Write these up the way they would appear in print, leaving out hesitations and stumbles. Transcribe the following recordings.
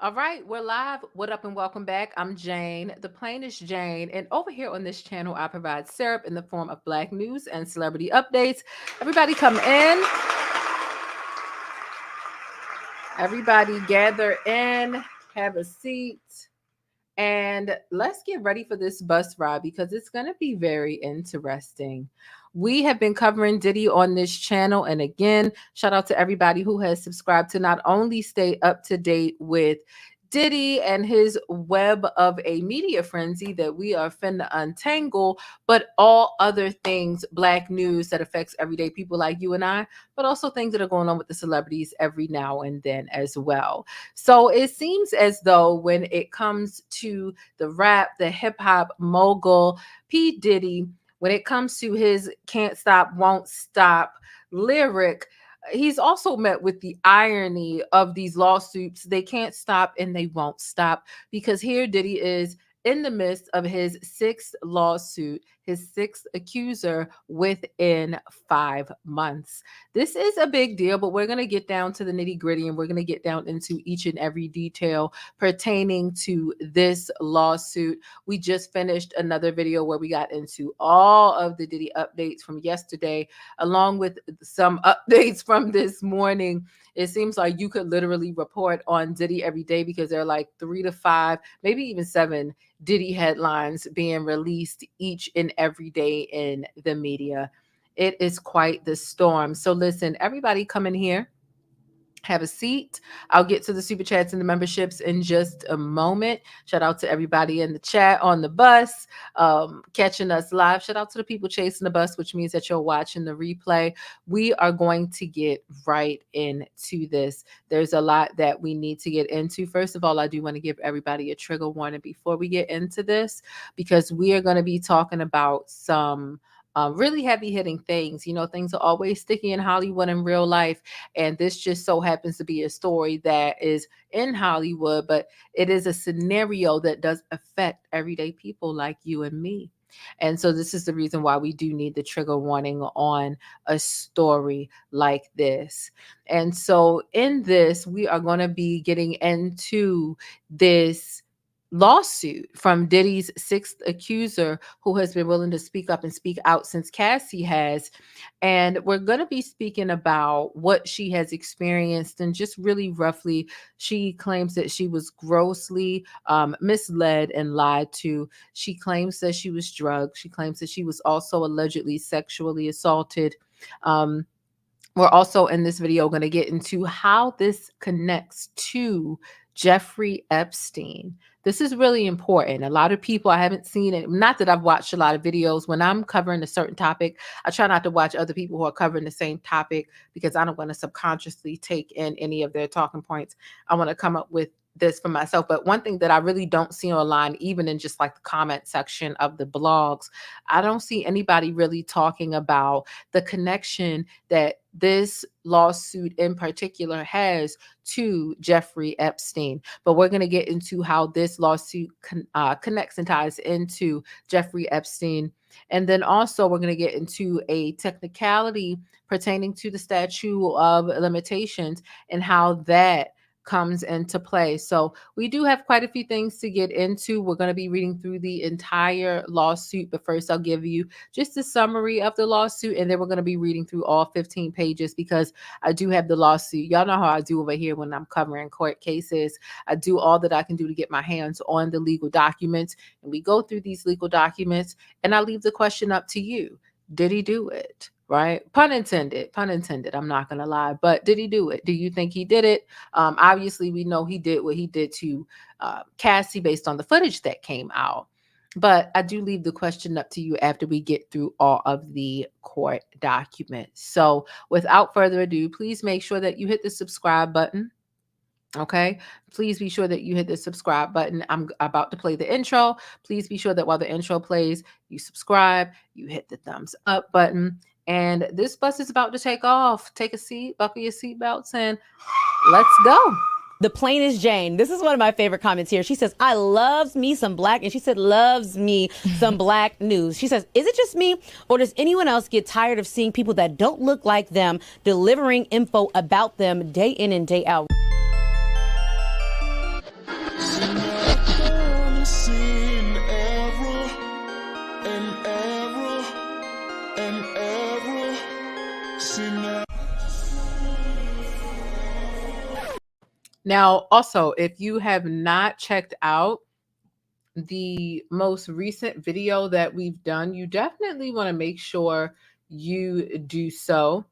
All right, we're live. What up and welcome back. I'm Jane, the plainest Jane, and over here on this channel, I provide syrup in the form of black news and celebrity updates. Everybody come in. Everybody gather in, have a seat, and let's get ready for this bus ride because it's going to be very interesting. We have been covering Diddy on this channel. And again, shout out to everybody who has subscribed to not only stay up to date with Diddy and his web of a media frenzy that we are finna untangle, but all other things, black news that affects everyday people like you and I, but also things that are going on with the celebrities every now and then as well. So it seems as though when it comes to the rap, the hip hop mogul, P. Diddy, when it comes to his can't stop, won't stop lyric, he's also met with the irony of these lawsuits. They can't stop and they won't stop because here Diddy is in the midst of his sixth lawsuit, his sixth accuser within 5 months. This is a big deal, but we're going to get down to the nitty gritty and we're going to get down into each and every detail pertaining to this lawsuit. We just finished another video where we got into all of the Diddy updates from yesterday, along with some updates from this morning. It seems like you could literally report on Diddy every day because there are like 3 to 5, maybe even 7 Diddy headlines being released each and every day in the media. It is quite the storm. So listen, everybody come in here, have a seat. I'll get to the super chats and the memberships in just a moment. Shout out to everybody in the chat on the bus, catching us live. Shout out to the people chasing the bus, which means that you're watching the replay. We are going to get right into this. There's a lot that we need to get into. First of all, I do want to give everybody a trigger warning before we get into this, because we are going to be talking about some really heavy hitting things. You know, things are always sticky in Hollywood in real life. And this just so happens to be a story that is in Hollywood, but it is a scenario that does affect everyday people like you and me. And so this is the reason why we do need the trigger warning on a story like this. And so in this, we are going to be getting into this lawsuit from Diddy's sixth accuser, who has been willing to speak up and speak out since Cassie has. And we're going to be speaking about what she has experienced and just really roughly, she claims that she was grossly misled and lied to. She claims that she was drugged. She claims that she was also allegedly sexually assaulted. We're also in this video going to get into how this connects to Jeffrey Epstein. This is really important. A lot of people, I haven't seen it. Not that I've watched a lot of videos. When I'm covering a certain topic, I try not to watch other people who are covering the same topic because I don't want to subconsciously take in any of their talking points. I want to come up with this for myself. But one thing that I really don't see online, even in just like the comment section of the blogs, I don't see anybody really talking about the connection that this lawsuit in particular has to Jeffrey Epstein. But we're going to get into how this lawsuit connects and ties into Jeffrey Epstein. And then also we're going to get into a technicality pertaining to the statute of limitations and how that comes into play. So we do have quite a few things to get into. We're going to be reading through the entire lawsuit, but first I'll give you just a summary of the lawsuit, and then we're going to be reading through all 15 pages because I do have the lawsuit. Y'all know how I do over here when I'm covering court cases. I do all that I can do to get my hands on the legal documents, and we go through these legal documents, and I leave the question up to you. Did he do it? Right? Pun intended. Pun intended. I'm not going to lie. But did he do it? Do you think he did it? Obviously, we know he did what he did to Cassie based on the footage that came out. But I do leave the question up to you after we get through all of the court documents. So without further ado, please make sure that you hit the subscribe button. Okay, please be sure that you hit the subscribe button. I'm about to play the intro. Please be sure that while the intro plays, you subscribe, you hit the thumbs up button. And this bus is about to take off. Take a seat, buckle your seatbelts, and let's go. The plainest Jane. This is one of my favorite comments here. She says, I loves me some black, and she said, loves me some black news. She says, is it just me, or does anyone else get tired of seeing people that don't look like them delivering info about them day in and day out? Now, also, if you have not checked out the most recent video that we've done, you definitely want to make sure you do so.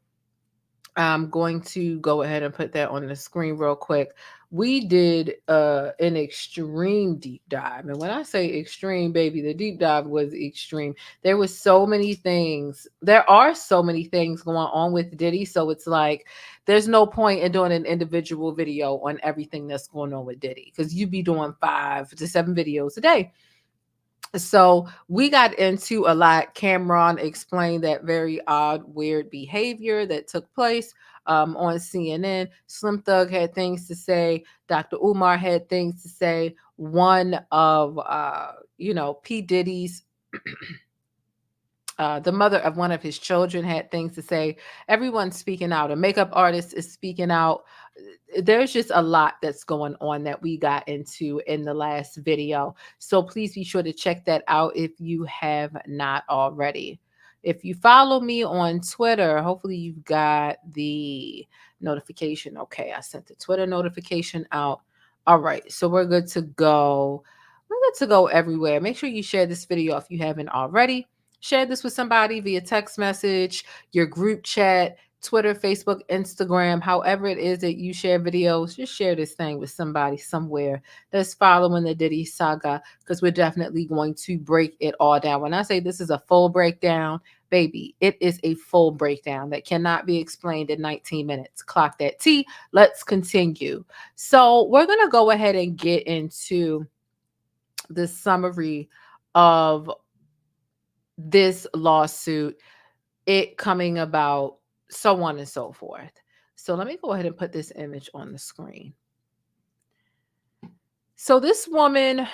I'm going to go ahead and put that on the screen real quick. We did an extreme deep dive. And when I say extreme, baby, the deep dive was extreme. There was so many things. There are so many things going on with Diddy. So it's like there's no point in doing an individual video on everything that's going on with Diddy, because you'd be doing 5 to 7 videos a day. So we got into a lot. Cameron explained that very odd, weird behavior that took place on CNN. Slim Thug had things to say. Dr. Umar had things to say. One of, P. Diddy's, the mother of one of his children had things to say. Everyone's speaking out. A makeup artist is speaking out. There's just a lot that's going on that we got into in the last video. So please be sure to check that out if you have not already. If you follow me on Twitter, hopefully you've got the notification. Okay, I sent the Twitter notification out. All right, so we're good to go. We're good to go everywhere. Make sure you share this video if you haven't already. Share this with somebody via text message, your group chat, Twitter, Facebook, Instagram, however it is that you share videos. Just share this thing with somebody somewhere that's following the Diddy saga, because we're definitely going to break it all down. When I say this is a full breakdown, baby, it is a full breakdown that cannot be explained in 19 minutes. Clock that T. Let's continue. So we're going to go ahead and get into the summary of this lawsuit, it coming about, so on and so forth. So let me go ahead and put this image on the screen. So this woman,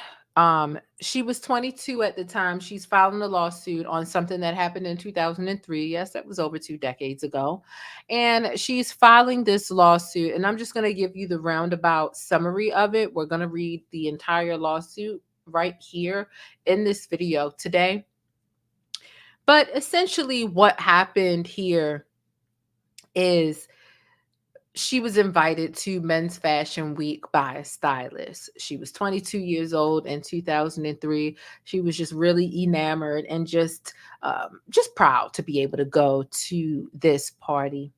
she was 22 at the time. She's filing a lawsuit on something that happened in 2003. Yes, that was over 2 decades ago. And she's filing this lawsuit, and I'm just going to give you the roundabout summary of it. We're going to read the entire lawsuit right here in this video today. But essentially what happened here is she was invited to Men's Fashion Week by a stylist. She was 22 years old in 2003. She was just really enamored and just proud to be able to go to this party.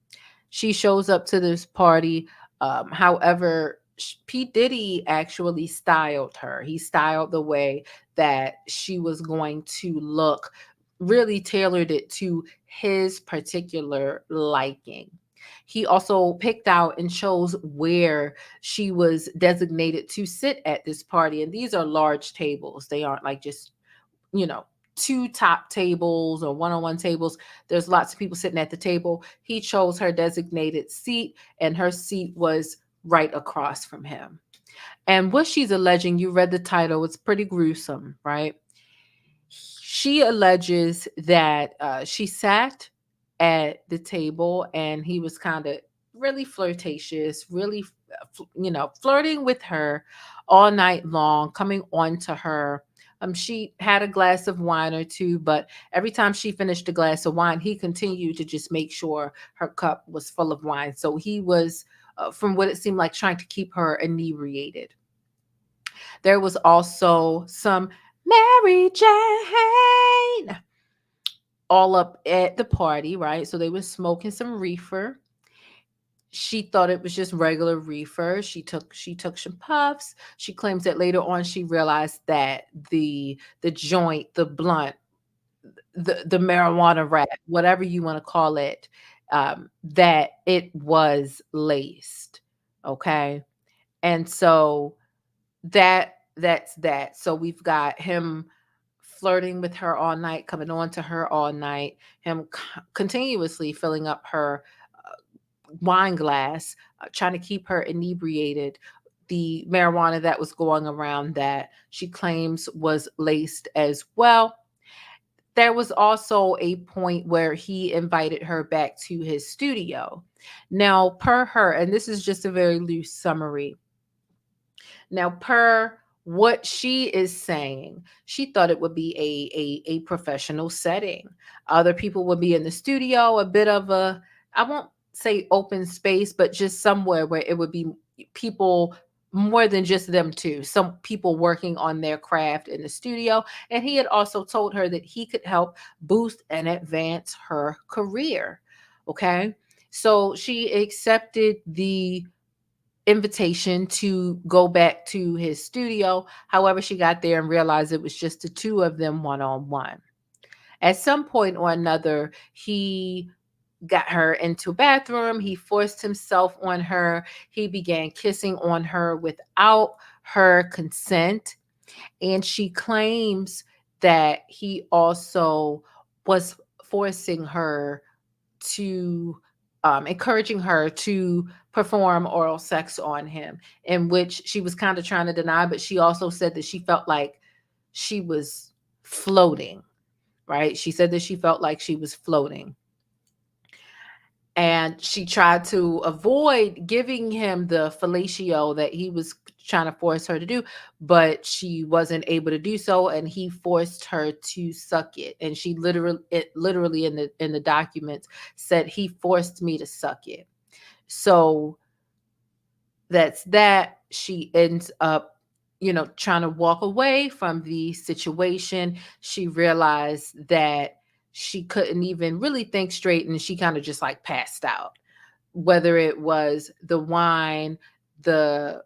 She shows up to this party. However, P. Diddy actually styled her. He styled the way that she was going to look, really tailored it to his particular liking. He also picked out and chose where she was designated to sit at this party. And these are large tables. They aren't like just, 2 top tables or one-on-one tables. There's lots of people sitting at the table. He chose her designated seat, and her seat was right across from him. And what she's alleging, you read the title, it's pretty gruesome, right? She alleges that she sat at the table and he was kind of really flirtatious, really, flirting with her all night long, coming on to her. She had a glass of wine or two, but every time she finished a glass of wine, he continued to just make sure her cup was full of wine. So he was, from what it seemed like, trying to keep her inebriated. There was also some Mary Jane all up at the party, right? So they were smoking some reefer. She thought it was just regular reefer. She took some puffs. She claims that later on she realized that the joint, the blunt, the marijuana wrap, whatever you want to call it, that it was laced. Okay. And so that's that. So we've got him flirting with her all night, coming on to her all night, him continuously filling up her wine glass, trying to keep her inebriated. The marijuana that was going around that she claims was laced as well. There was also a point where he invited her back to his studio. Now, per her, and this is just a very loose summary. Now, per what she is saying, she thought it would be a professional setting. Other people would be in the studio, a bit of a, I won't say open space, but just somewhere where it would be people more than just them two, some people working on their craft in the studio. And he had also told her that he could help boost and advance her career. Okay. So she accepted the invitation to go back to his studio. However, she got there and realized it was just the two of them one-on-one. At some point or another, he got her into a bathroom. He forced himself on her. He began kissing on her without her consent. And she claims that he also was forcing her to, encouraging her to perform oral sex on him, in which she was kind of trying to deny, but she also said that she felt like she was floating, right? She said that she felt like she was floating. And she tried to avoid giving him the fellatio that he was trying to force her to do, but she wasn't able to do so, and he forced her to suck it. And she literally in the documents said, he forced me to suck it. So that's that. She ends up, trying to walk away from the situation. She realized that she couldn't even really think straight, and she kind of just like passed out. Whether it was the wine, the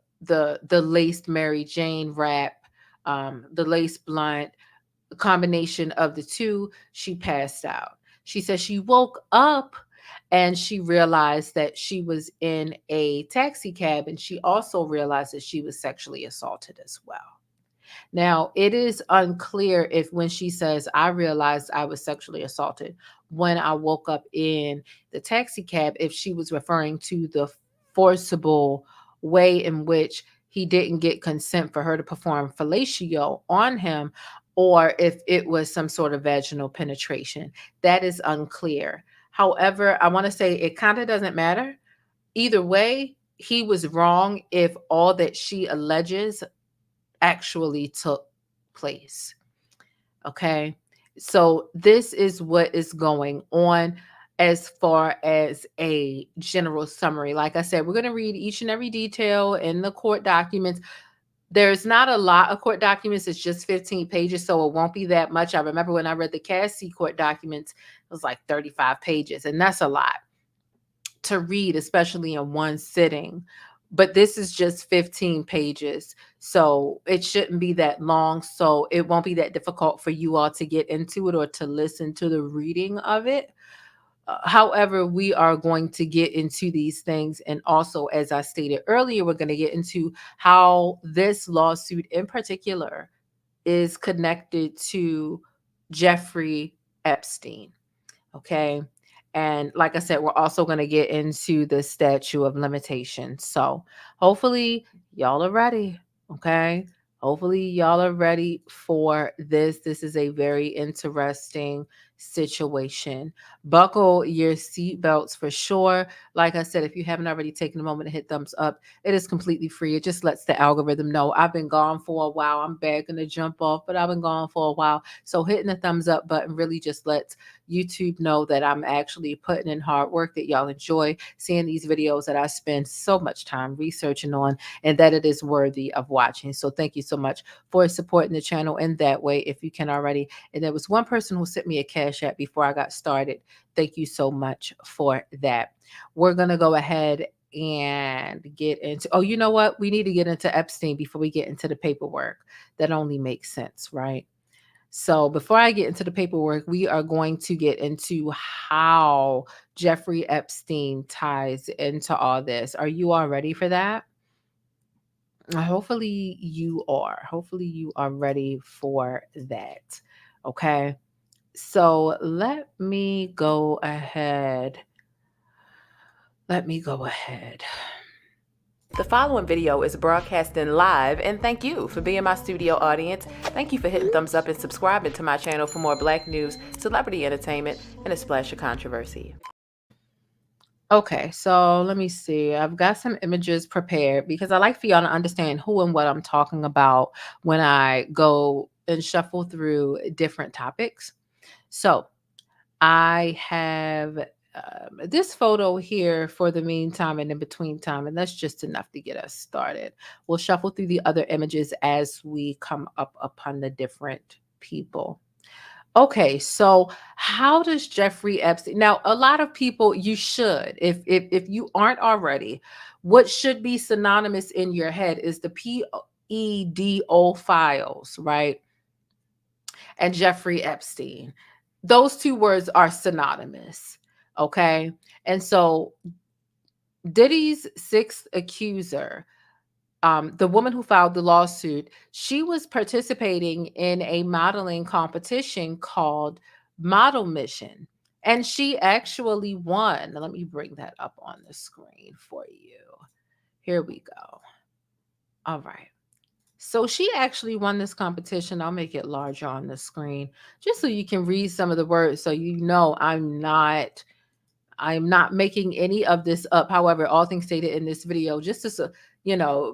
laced Mary Jane wrap, the lace blunt, a combination of the two, she passed out. She said she woke up and she realized that she was in a taxi cab, and she also realized that she was sexually assaulted as well. Now, it is unclear if when she says, I realized I was sexually assaulted when I woke up in the taxi cab, if she was referring to the forcible way in which he didn't get consent for her to perform fellatio on him, or if it was some sort of vaginal penetration. That is unclear. However, I want to say it kind of doesn't matter. Either way, he was wrong if all that she alleges actually took place. Okay. So this is what is going on as far as a general summary. Like I said, we're going to read each and every detail in the court documents. There's not a lot of court documents. It's just 15 pages, so it won't be that much. I remember when I read the Cassie court documents, it was like 35 pages, and that's a lot to read, especially in one sitting. But this is just 15 pages, so it shouldn't be that long. So it won't be that difficult for you all to get into it or to listen to the reading of it. However, we are going to get into these things. And also, as I stated earlier, we're going to get into how this lawsuit in particular is connected to Jeffrey Epstein. Okay. And like I said, we're also going to get into the statute of limitations. So hopefully y'all are ready. Okay. Hopefully y'all are ready for this. This is a very interesting situation. Buckle your seatbelts for sure. Like I said, if you haven't already taken a moment to hit thumbs up, it is completely free. It just lets the algorithm know I've been gone for a while. I'm begging to jump off, but I've been gone for a while. So hitting the thumbs up button really just lets YouTube know that I'm actually putting in hard work, that y'all enjoy seeing these videos that I spend so much time researching on, and that it is worthy of watching. So thank you so much for supporting the channel in that way, if you can already. And there was one person who sent me a Cash App before I got started. Thank you so much for that. We're going to go ahead and get into, oh, you know what? We need to get into Epstein before we get into the paperwork. That only makes sense, right? So before I get into the paperwork, we are going to get into how Jeffrey Epstein ties into all this. Are you all ready for that? Hopefully you are. Hopefully you are ready for that. Okay. So let me go ahead. The following video is broadcasting live, and thank you for being my studio audience. Thank you for hitting thumbs up and subscribing to my channel for more Black news, celebrity entertainment, and a splash of controversy. Okay, so let me see. I've got some images prepared because I like for y'all to understand who and what I'm talking about when I go and shuffle through different topics. So I have this photo here for the meantime and in between time, and that's just enough to get us started. We'll shuffle through the other images as we come up upon the different people. Okay, so how does Jeffrey Epstein? Now, a lot of people, you should, if you aren't already, what should be synonymous in your head is the PEDO files, right? And Jeffrey Epstein. Those two words are synonymous. Okay. And so Diddy's sixth accuser, the woman who filed the lawsuit, she was participating in a modeling competition called Model Mission. And she actually won. Let me bring that up on the screen for you. Here we go. All right. So she actually won this competition. I'll make it larger on the screen just so you can read some of the words so you know I'm not making any of this up. However, all things stated in this video, just to,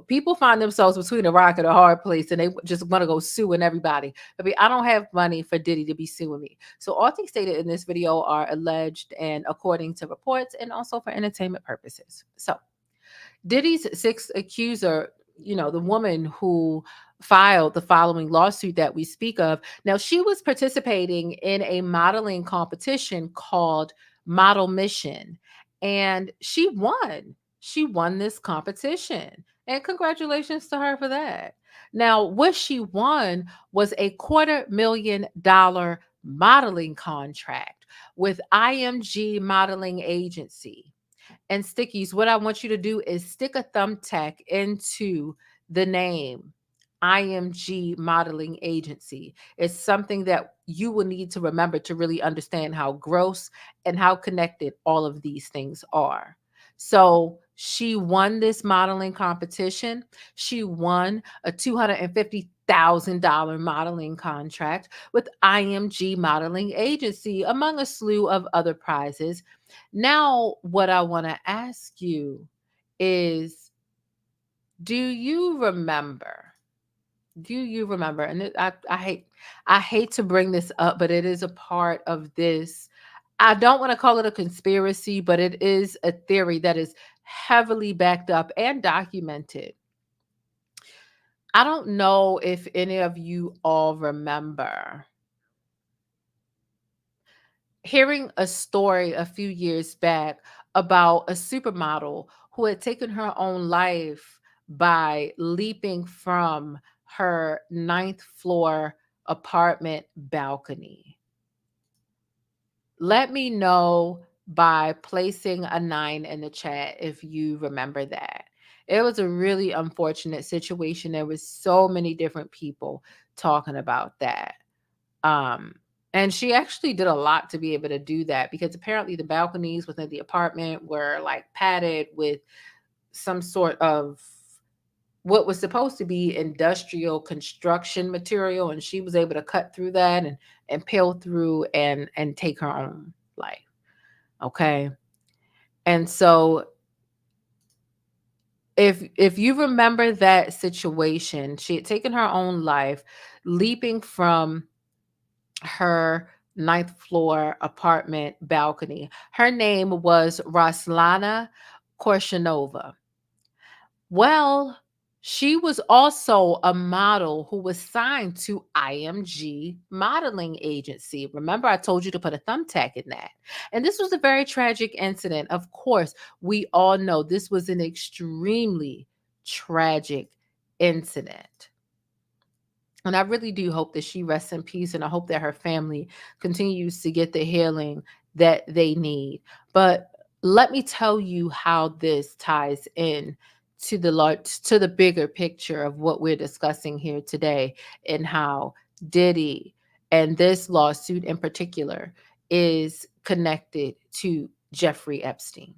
people find themselves between a rock and a hard place and they just want to go suing everybody. I don't have money for Diddy to be suing me. So all things stated in this video are alleged and according to reports and also for entertainment purposes. So Diddy's sixth accuser, the woman who filed the following lawsuit that we speak of. Now, she was participating in a modeling competition called Model Mission, and she won. She won this competition, and congratulations to her for that. Now, what she won was a $250,000 modeling contract with IMG Modeling Agency. And Stickies, what I want you to do is stick a thumbtack into the name IMG Modeling Agency. It's something that you will need to remember to really understand how gross and how connected all of these things are. So she won this modeling competition. She won a $250,000 modeling contract with IMG Modeling Agency, among a slew of other prizes. Now, what I want to ask you is, do you remember? Do you remember? And I hate to bring this up, but it is a part of this. I don't want to call it a conspiracy, but it is a theory that is heavily backed up and documented. I don't know if any of you all remember hearing a story a few years back about a supermodel who had taken her own life by leaping from her ninth floor apartment balcony. Let me know by placing a 9 in the chat if you remember that. It was a really unfortunate situation. There was so many different people talking about that. And she actually did a lot to be able to do that because apparently the balconies within the apartment were like padded with some sort of what was supposed to be industrial construction material, and she was able to cut through that and peel through and take her own life. Okay. And so if you remember that situation, she had taken her own life leaping from her ninth floor apartment balcony. Her name was Roslana Korshanova. Well, she was also a model who was signed to IMG Modeling Agency. Remember, I told you to put a thumbtack in that. And this was a very tragic incident. Of course, we all know this was an extremely tragic incident. And I really do hope that she rests in peace, and I hope that her family continues to get the healing that they need. But let me tell you how this ties in to the bigger picture of what we're discussing here today, and how Diddy and this lawsuit in particular is connected to Jeffrey Epstein.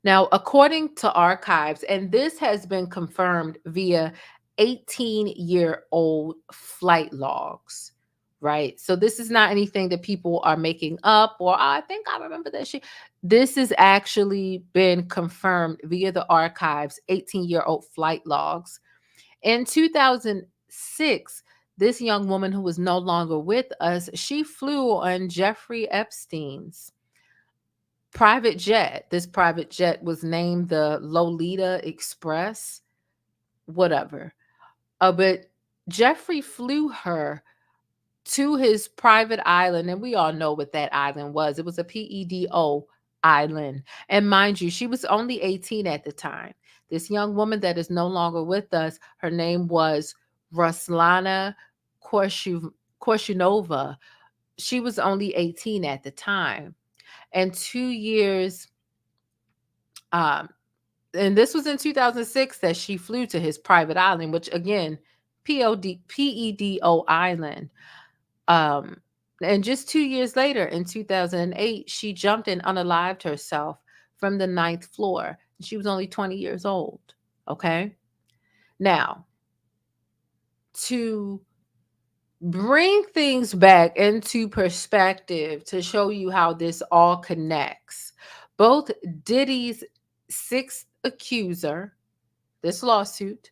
Now, according to archives, and this has been confirmed via 18-year-old flight logs, right? So this is not anything that people are making up or I think I remember that shit. This has actually been confirmed via the archives, 18-year-old flight logs. In 2006, this young woman who was no longer with us, she flew on Jeffrey Epstein's private jet. This private jet was named the Lolita Express, whatever. But Jeffrey flew her to his private island, and we all know what that island was. It was a PEDO island. And mind you, she was only 18 at the time. This young woman that is no longer with us, her name was Ruslana Korshunova. She was only 18 at the time. And 2 years, um, and this was in 2006 that she flew to his private island, which again, PEDO island. Um, and just 2 years later, in 2008, she jumped and unalived herself from the 9th floor. She was only 20 years old. Okay. Now, to bring things back into perspective to show you how this all connects, both Diddy's 6th accuser, this lawsuit,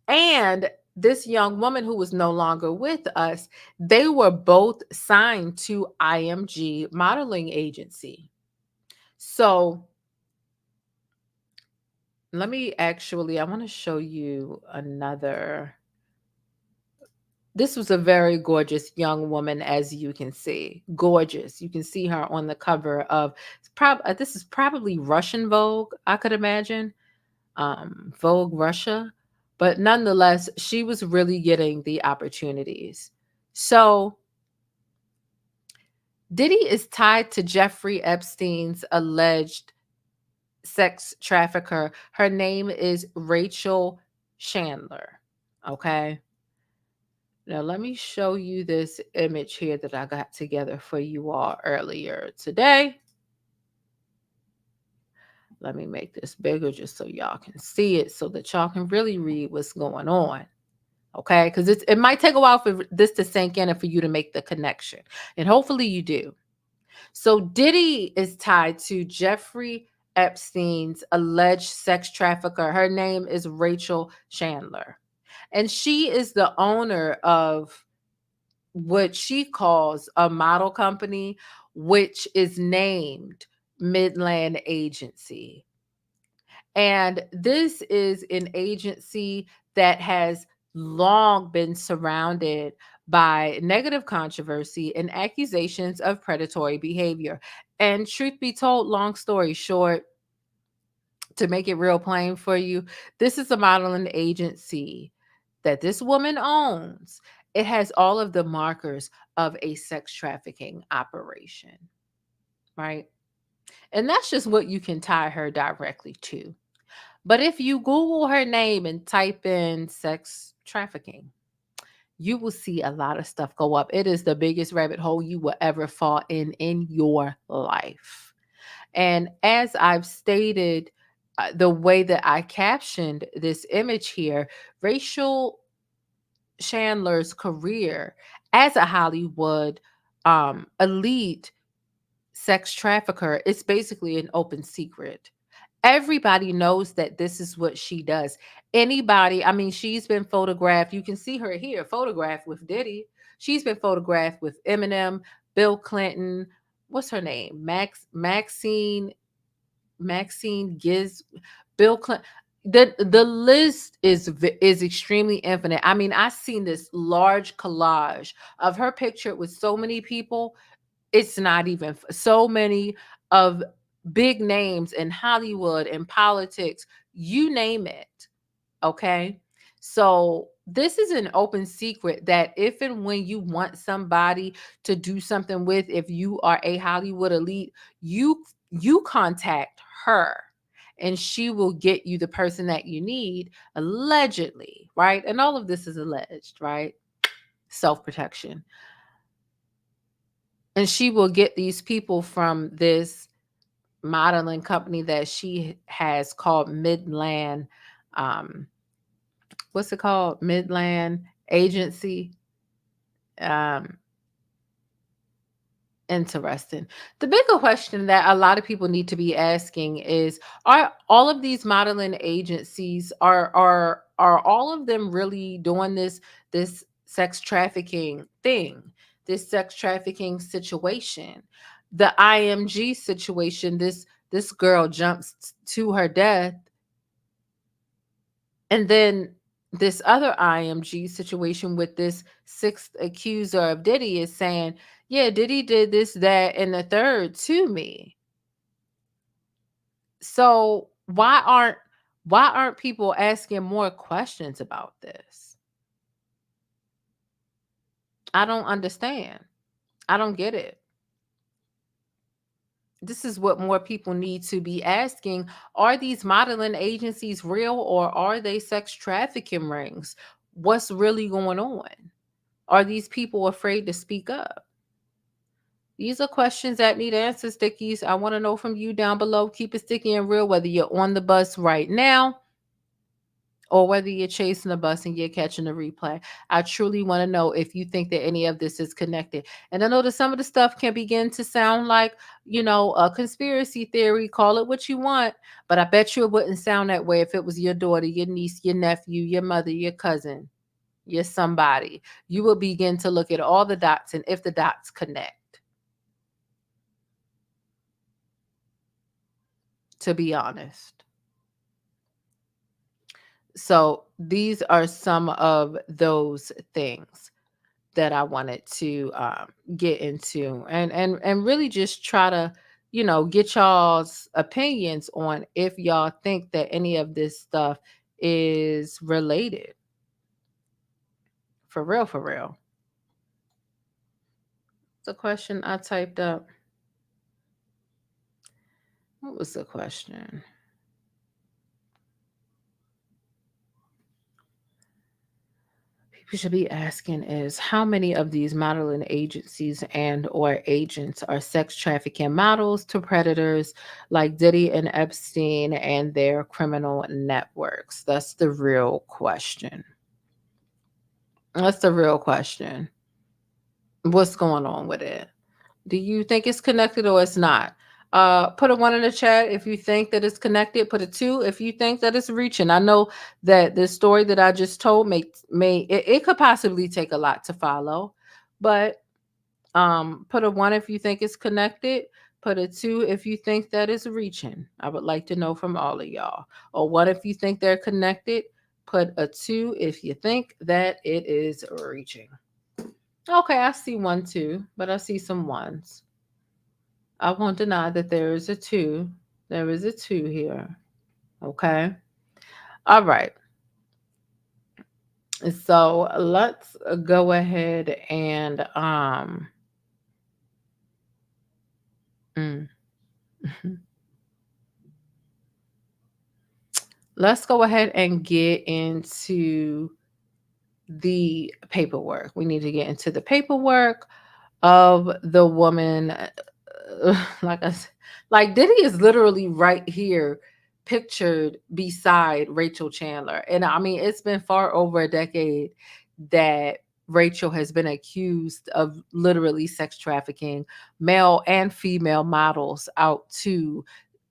and this young woman who was no longer with us, they were both signed to IMG modeling agency. So I want to show you another. This was a very gorgeous young woman, as you can see. Gorgeous. You can see her on the cover of, this is probably Russian Vogue, I could imagine. Vogue Russia. But nonetheless, she was really getting the opportunities. So Diddy is tied to Jeffrey Epstein's alleged sex trafficker. Her name is Rachel Chandler. Okay. Now, let me show you this image here that I got together for you all earlier today. Let me make this bigger just so y'all can see it, so that y'all can really read what's going on. Okay? Because it might take a while for this to sink in and for you to make the connection. And hopefully you do. So Diddy is tied to Jeffrey Epstein's alleged sex trafficker. Her name is Rachel Chandler. And she is the owner of what she calls a model company, which is named Midland Agency. And this is an agency that has long been surrounded by negative controversy and accusations of predatory behavior. And truth be told, long story short, to make it real plain for you, this is a modeling agency that this woman owns. It has all of the markers of a sex trafficking operation, right? And that's just what you can tie her directly to. But if you Google her name and type in sex trafficking, you will see a lot of stuff go up. It is the biggest rabbit hole you will ever fall in your life. And as I've stated, the way that I captioned this image here, Rachel Chandler's career as a Hollywood elite sex trafficker is basically an open secret. Everybody knows that this is what she does. Anybody, I mean, she's been photographed. You can see her here, photographed with Diddy. She's been photographed with Eminem, Bill Clinton. What's her name? Maxine Giz, Bill Clinton. The list is extremely infinite. I mean, I've seen this large collage of her picture with so many people. It's not even so many of big names in Hollywood and politics, you name it. Okay. So this is an open secret that if and when you want somebody to do something with, if you are a Hollywood elite, you contact her and she will get you the person that you need, allegedly, right? And all of this is alleged, right? Self-protection. And she will get these people from this modeling company that she has called Midland. What's it called? Midland Agency. Interesting. The bigger question that a lot of people need to be asking is: are all of these modeling agencies are all of them really doing this sex trafficking thing, this sex trafficking situation? the IMG situation, this girl jumps to her death, and then this other IMG situation with this sixth accuser of Diddy is saying, yeah, Diddy did this, that, and the third to me. So why aren't people asking more questions about this? I don't understand. I don't get it. This is what more people need to be asking. Are these modeling agencies real, or are they sex trafficking rings? What's really going on? Are these people afraid to speak up? These are questions that need answers, Stickies. I want to know from you down below. Keep it sticky and real, whether you're on the bus right now or whether you're chasing the bus and you're catching the replay. I truly want to know if you think that any of this is connected. And I know that some of the stuff can begin to sound like, a conspiracy theory, call it what you want, but I bet you it wouldn't sound that way if it was your daughter, your niece, your nephew, your mother, your cousin, your somebody. You will begin to look at all the dots and if the dots connect. To be honest. So these are some of those things that I wanted to get into, and really just try to get y'all's opinions on if y'all think that any of this stuff is related. For real, for real. It's a question I typed up. What was the question? People should be asking is, how many of these modeling agencies and or agents are sex trafficking models to predators like Diddy and Epstein and their criminal networks? That's the real question. That's the real question. What's going on with it? Do you think it's connected or it's not? Put a 1 in the chat if you think that it's connected. Put a 2 if you think that it's reaching. I know that the story that I just told it could possibly take a lot to follow, but put a 1 if you think it's connected. Put a 2 if you think that it's reaching. I would like to know from all of y'all. Or 1 if you think they're connected. Put a 2 if you think that it is reaching. Okay, I see 1 too, but I see some 1s. I won't deny that there is a 2. There is a 2 here. Okay. All right. So let's go ahead and mm. let's go ahead and get into the paperwork. We need to get into the paperwork of the woman. Like I said, like Diddy is literally right here pictured beside Rachel Chandler. And I mean, it's been far over a decade that Rachel has been accused of literally sex trafficking male and female models out to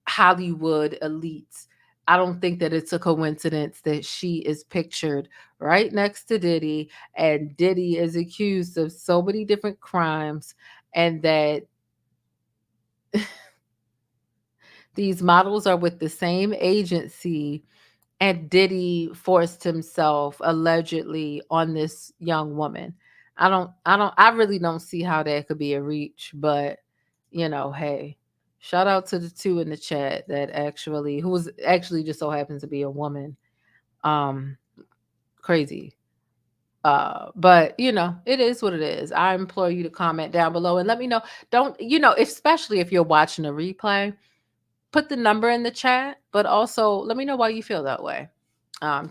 Hollywood elites. I don't think that it's a coincidence that she is pictured right next to Diddy, and Diddy is accused of so many different crimes, and that these models are with the same agency, and Diddy forced himself allegedly on this young woman. I really don't see how that could be a reach, but hey, shout out to the 2 in the chat that who was actually just so happens to be a woman. Crazy. But it is what it is. I implore you to comment down below and let me know. Don't, especially if you're watching a replay, put the number in the chat, but also let me know why you feel that way.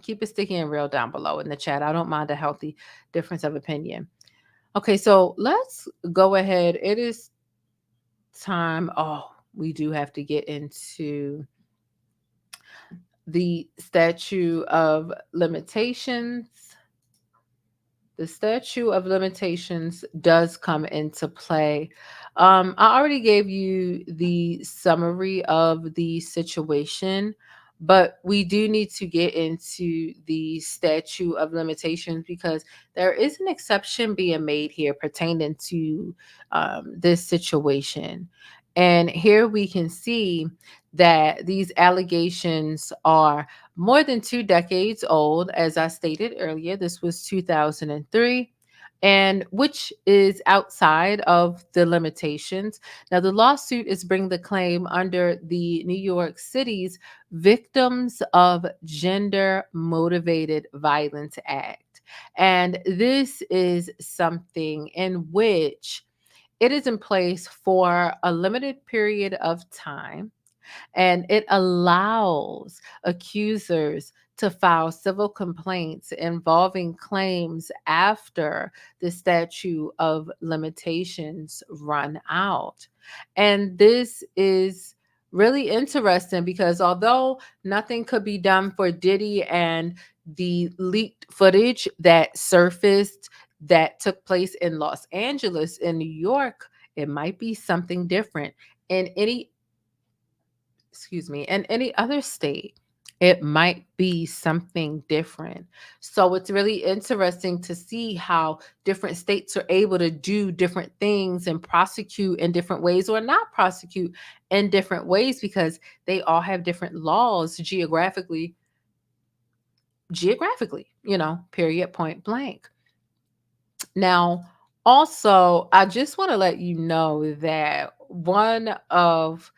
Keep it sticky and real down below in the chat. I don't mind a healthy difference of opinion. Okay, so let's go ahead. It is time. Oh, we do have to get into the statute of limitations. The statute of limitations does come into play. I already gave you the summary of the situation, But we do need to get into the statute of limitations because there is an exception being made here pertaining to this situation. And here we can see that these allegations are more than 2 decades old. As I stated earlier, this was 2003, and which is outside of the limitations. Now, the lawsuit is bringing the claim under the New York City's Victims of Gender Motivated Violence Act. And this is something in which it is in place for a limited period of time, and it allows accusers to file civil complaints involving claims after the statute of limitations run out. And this is really interesting because although nothing could be done for Diddy and the leaked footage that surfaced that took place in Los Angeles, in New York, it might be something different in any other state. It might be something different. So it's really interesting to see how different states are able to do different things and prosecute in different ways or not prosecute in different ways because they all have different laws geographically, period, point blank. Now, also, I just want to let you know that one of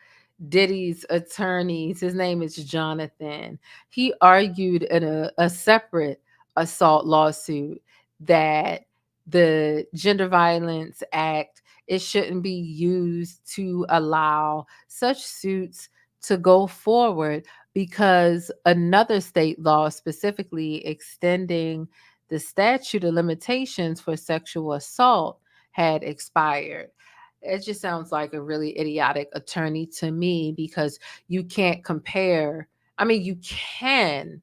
Diddy's attorneys, his name is Jonathan, he argued in a separate assault lawsuit that the Gender Violence Act, it shouldn't be used to allow such suits to go forward because another state law specifically extending the statute of limitations for sexual assault had expired. It just sounds like a really idiotic attorney to me because you can't compare. I mean, you can,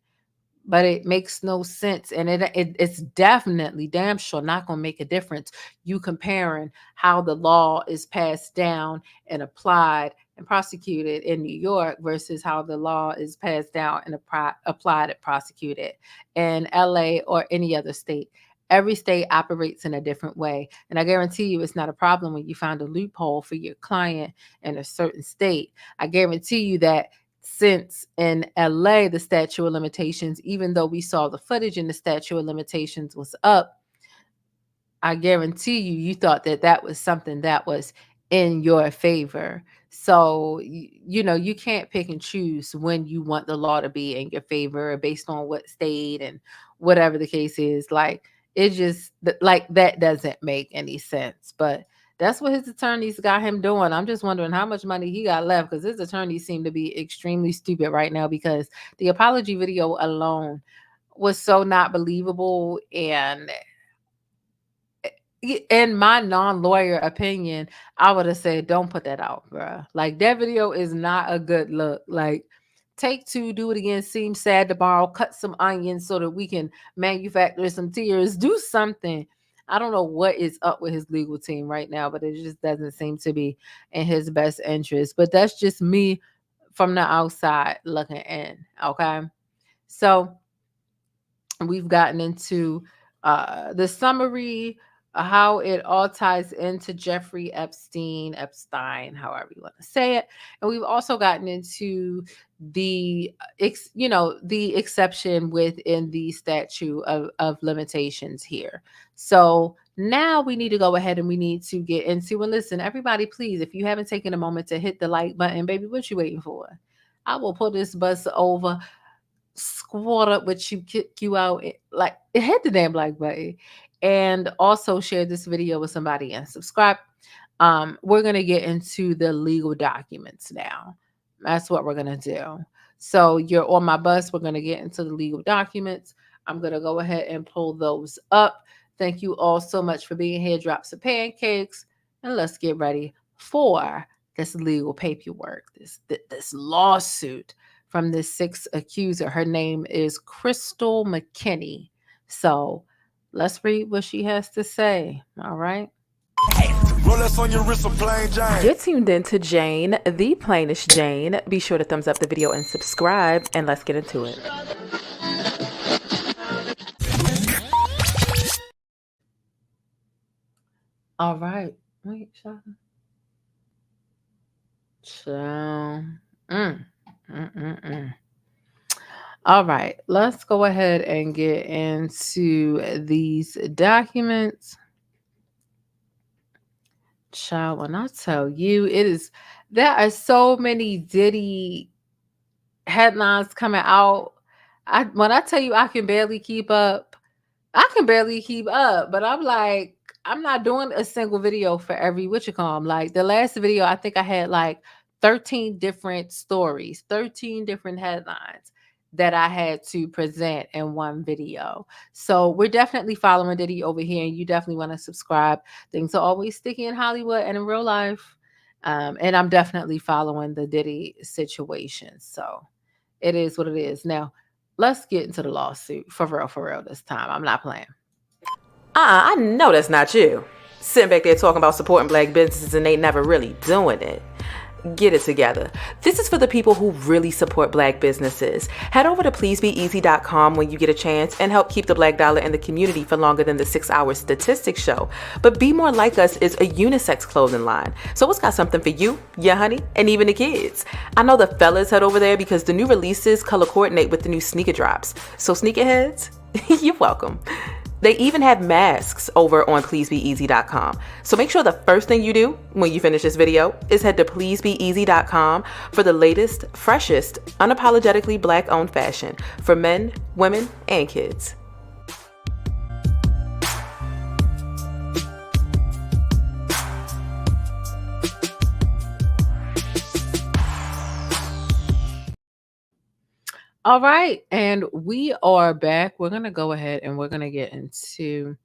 but it makes no sense, and it's definitely damn sure not going to make a difference. You comparing how the law is passed down and applied and prosecuted in New York versus how the law is passed down and applied and prosecuted in LA or any other state. Every state operates in a different way, and I guarantee you it's not a problem when you find a loophole for your client in a certain state. I guarantee you that since in LA, the statute of limitations, even though we saw the footage and the statute of limitations was up, I guarantee you thought that that was something that was in your favor. So, you can't pick and choose when you want the law to be in your favor based on what state and whatever the case is. Like, it just, like, that doesn't make any sense. But that's what his attorneys got him doing. I'm just wondering how much money he got left because his attorneys seem to be extremely stupid right now because the apology video alone was so not believable. And in my non-lawyer opinion, I would have said, don't put that out, bruh. Like, that video is not a good look. Like, take two, do it again, seem sad tomorrow, cut some onions so that we can manufacture some tears, do something. I don't know what is up with his legal team right now, but it just doesn't seem to be in his best interest. But that's just me from the outside looking in, okay? So we've gotten into the summary, how it all ties into Jeffrey Epstein, however you want to say it. And we've also gotten into the the exception within the statute of limitations here. So now we need to go ahead and we need to get into, and listen, everybody, please, if you haven't taken a moment to hit the like button, baby, what you waiting for? I will pull this bus over, squat up with you, kick you out, like, hit the damn like button, and also share this video with somebody and subscribe. We're gonna get into the legal documents now. That's what we're gonna do. So you're on my bus. We're gonna get into the legal documents. I'm gonna go ahead and pull those up. Thank you all so much for being here. Drop some pancakes, and let's get ready for this legal paperwork, this lawsuit from this 6th accuser. Her name is Crystal McKinney. So let's read what she has to say. All right. Rolex on your wrist, a plain Jane. You're tuned in to Jane, the plainest Jane. Be sure to thumbs up the video and subscribe, and let's get into it. All right. Wait, All right. Let's go ahead and get into these documents. Child, when I tell you, there are so many Diddy headlines coming out. When I tell you I can barely keep up, but I'm like, I'm not doing a single video for every Like the last video, I think I had like 13 different stories, 13 different headlines that I had to present in one video. So we're definitely following Diddy over here, and you definitely want to subscribe. Things are always sticky in Hollywood and in real life. And I'm definitely following the Diddy situation. So it is what it is. Now, let's get into the lawsuit for real this time. I'm not playing. I know that's not you. Sitting back there talking about supporting black businesses and they never really doing it. Get it together. This is for the people who really support black businesses. Head over to pleasebeeasy.com when you get a chance and help keep the black dollar in the community for longer than the 6 hour statistics show. But Be More Like Us is a unisex clothing line. So it's got something for you, your honey, and even the kids. I know the fellas head over there because the new releases color coordinate with the new sneaker drops. So sneakerheads, you're welcome. They even have masks over on pleasebeeasy.com. So make sure the first thing you do when you finish this video is head to pleasebeeasy.com for the latest, freshest, unapologetically black-owned fashion for men, women, and kids. All right, and we are back. We're going to go ahead and we're going to get into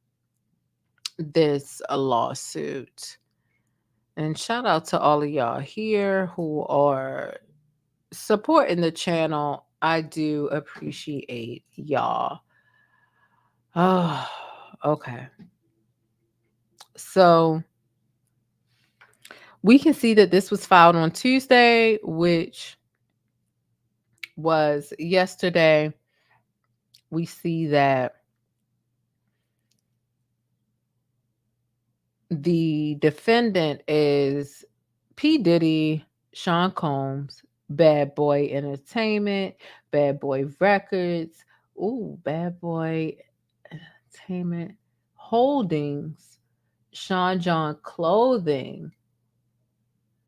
this lawsuit. And shout out to all of y'all here who are supporting the channel. I do appreciate y'all. Oh, okay. So we can see that this was filed on Tuesday, which was yesterday. We see that the defendant is P. Diddy, Sean Combs, Bad Boy Entertainment, Bad Boy Records, Bad Boy Entertainment Holdings, Sean John Clothing,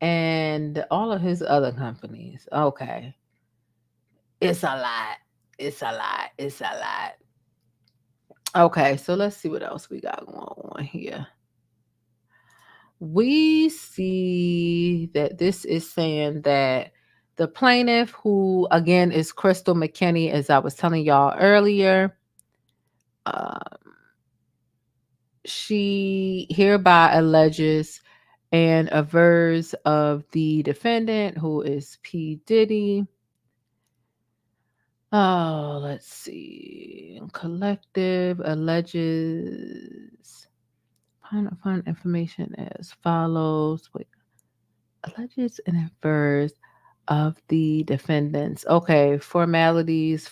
and all of his other companies. Okay. It's a lot. Okay, so let's see what else we got going on here. We see that this is saying that the plaintiff, who again is Crystal McKinney, as I was telling y'all earlier, she hereby alleges and avers of the defendant, who is P. Diddy. Oh, let's see. Collective alleges. Find information as follows. Alleges and infers of the defendants. Okay, formalities.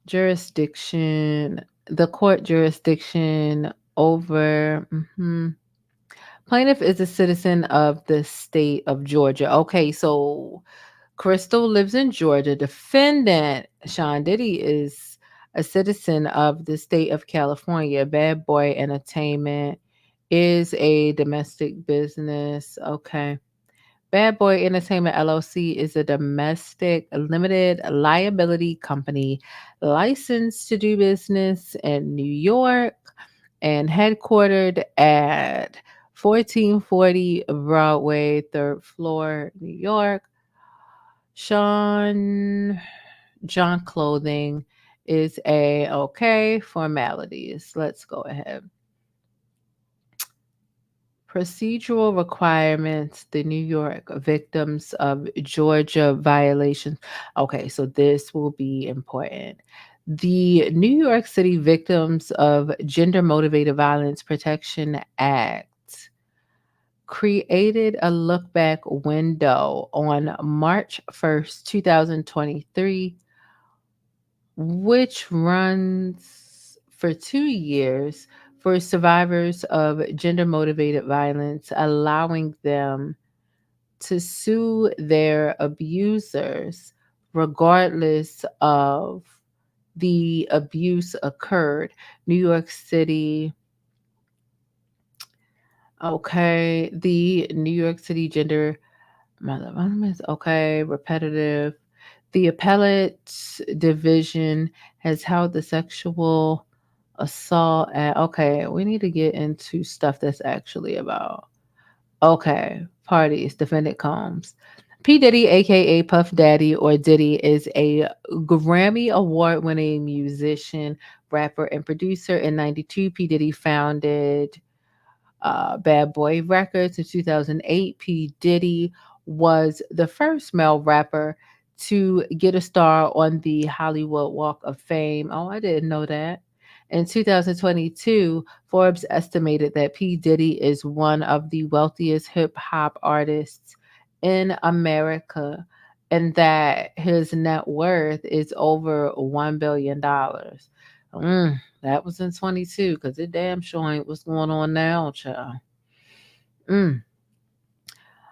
Jurisdiction. The court jurisdiction over. Plaintiff is a citizen of the state of Georgia. Okay, so Crystal lives in Georgia. Defendant Sean Diddy is a citizen of the state of California. Bad Boy Entertainment is a domestic business. Okay. Bad Boy Entertainment LLC is a domestic limited liability company licensed to do business in New York and headquartered at 1440 Broadway, 3rd floor, New York. Sean John Clothing is formalities. Let's go ahead. Procedural requirements, the New York victims of Georgia violations. Okay, so this will be important. The New York City Victims of Gender Motivated Violence Protection Act created a look back window on March 1st, 2023, which runs for 2 years for survivors of gender motivated violence, allowing them to sue their abusers regardless of the abuse occurred. New York City, okay, the New York City gender, okay, repetitive. The appellate division has held the sexual assault at, okay, we need to get into stuff that's actually about. Okay, parties, defendant Combs. P. Diddy, aka Puff Daddy or Diddy, is a Grammy Award winning musician, rapper, and producer. In 92, P. Diddy founded Bad Boy Records. In 2008, P. Diddy was the first male rapper to get a star on the Hollywood Walk of Fame. Oh, I didn't know that. In 2022, Forbes estimated that P. Diddy is one of the wealthiest hip hop artists in America and that his net worth is over $1 billion. That was in 22 because it damn sure ain't what's going on now, child. Mm.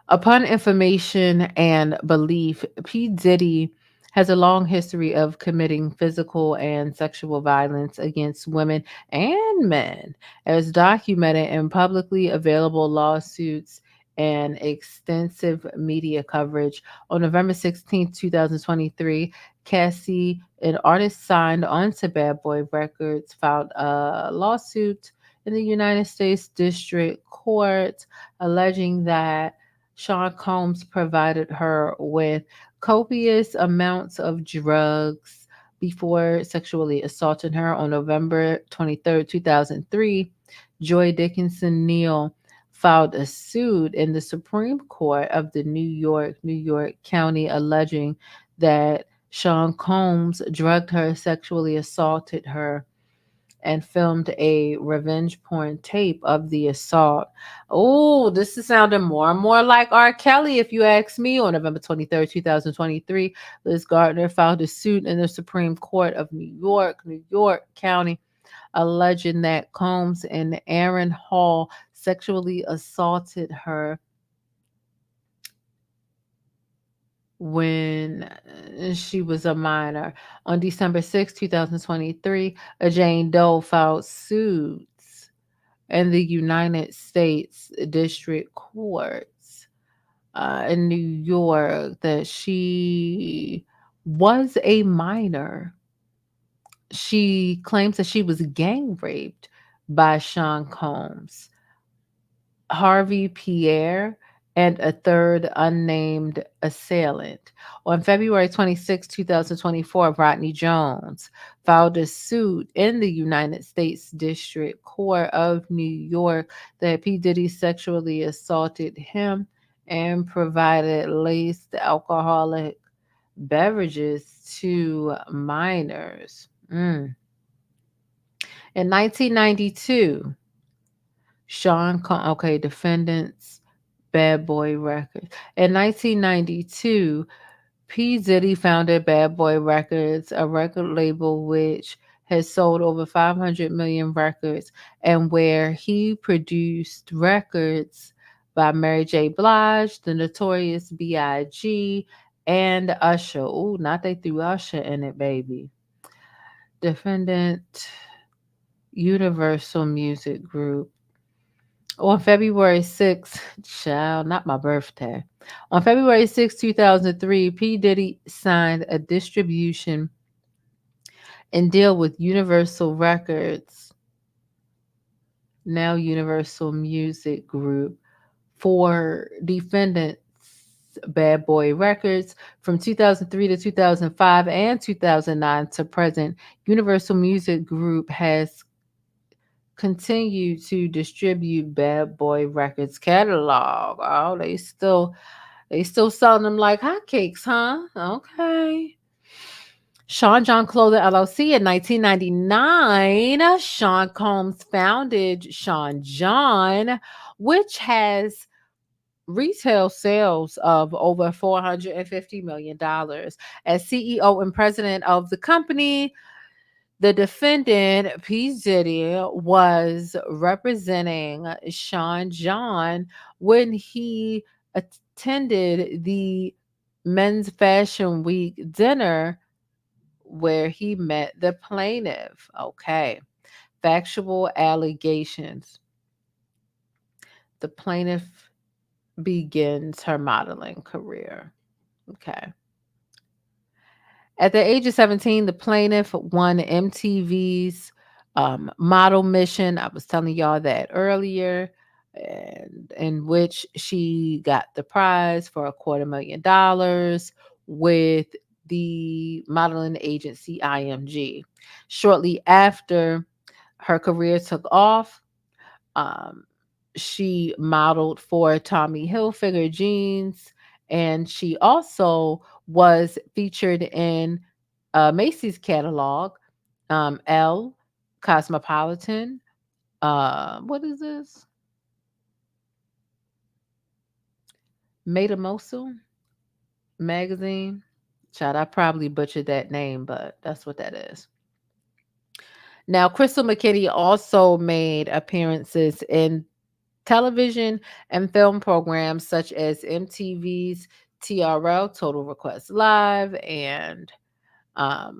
Upon information and belief, P. Diddy has a long history of committing physical and sexual violence against women and men, as documented in publicly available lawsuits and extensive media coverage. On November 16, 2023, Cassie, an artist signed onto Bad Boy Records, filed a lawsuit in the United States District Court alleging that Sean Combs provided her with copious amounts of drugs before sexually assaulting her. On November 23rd, 2003, Joy Dickinson Neal filed a suit in the Supreme Court of the New York County, alleging that Sean Combs drugged her, sexually assaulted her, and filmed a revenge porn tape of the assault. Oh, this is sounding more and more like R. Kelly, if you ask me. On November 23rd, 2023, Liz Gardner filed a suit in the Supreme Court of New York County, alleging that Combs and Aaron Hall sexually assaulted her when she was a minor. On December 6, 2023, a Jane Doe filed suits in the United States District Courts in New York that she was a minor. She claims that she was gang raped by Sean Combs, Harvey Pierre, and a third unnamed assailant. On February 26, 2024, Rodney Jones filed a suit in the United States District Court of New York that P. Diddy sexually assaulted him and provided laced alcoholic beverages to minors. In 1992, defendants, Bad Boy Records. In 1992, P. Diddy founded Bad Boy Records, a record label which has sold over 500 million records and where he produced records by Mary J. Blige, the Notorious B.I.G., and Usher. Ooh, not they threw Usher in it, baby. Defendant, Universal Music Group. On February 6th, child, not my birthday. On February 6, 2003, P. Diddy signed a distribution and deal with Universal Records, now Universal Music Group, for defendants Bad Boy Records. From 2003 to 2005 and 2009 to present, Universal Music Group has continue to distribute Bad Boy Records catalog. Oh, they still selling them like hotcakes, huh? Okay. Sean John Clothing LLC in 1999. Sean Combs founded Sean John, which has retail sales of over $450 million. As CEO and president of the company, the defendant, P. Diddy, was representing Sean John when he attended the Men's Fashion Week dinner where he met the plaintiff. Okay. Factual allegations. The plaintiff begins her modeling career. Okay. At the age of 17, the plaintiff won MTV's model mission. I was telling y'all that earlier, and in which she got the prize for $250,000 with the modeling agency IMG. Shortly after her career took off, she modeled for Tommy Hilfiger jeans, and she also was featured in Macy's catalog, Elle, Cosmopolitan. What is this? Metamosul magazine. Child, I probably butchered that name, but that's what that is. Now, Crystal McKinney also made appearances in television and film programs such as MTV's TRL, Total Request Live, and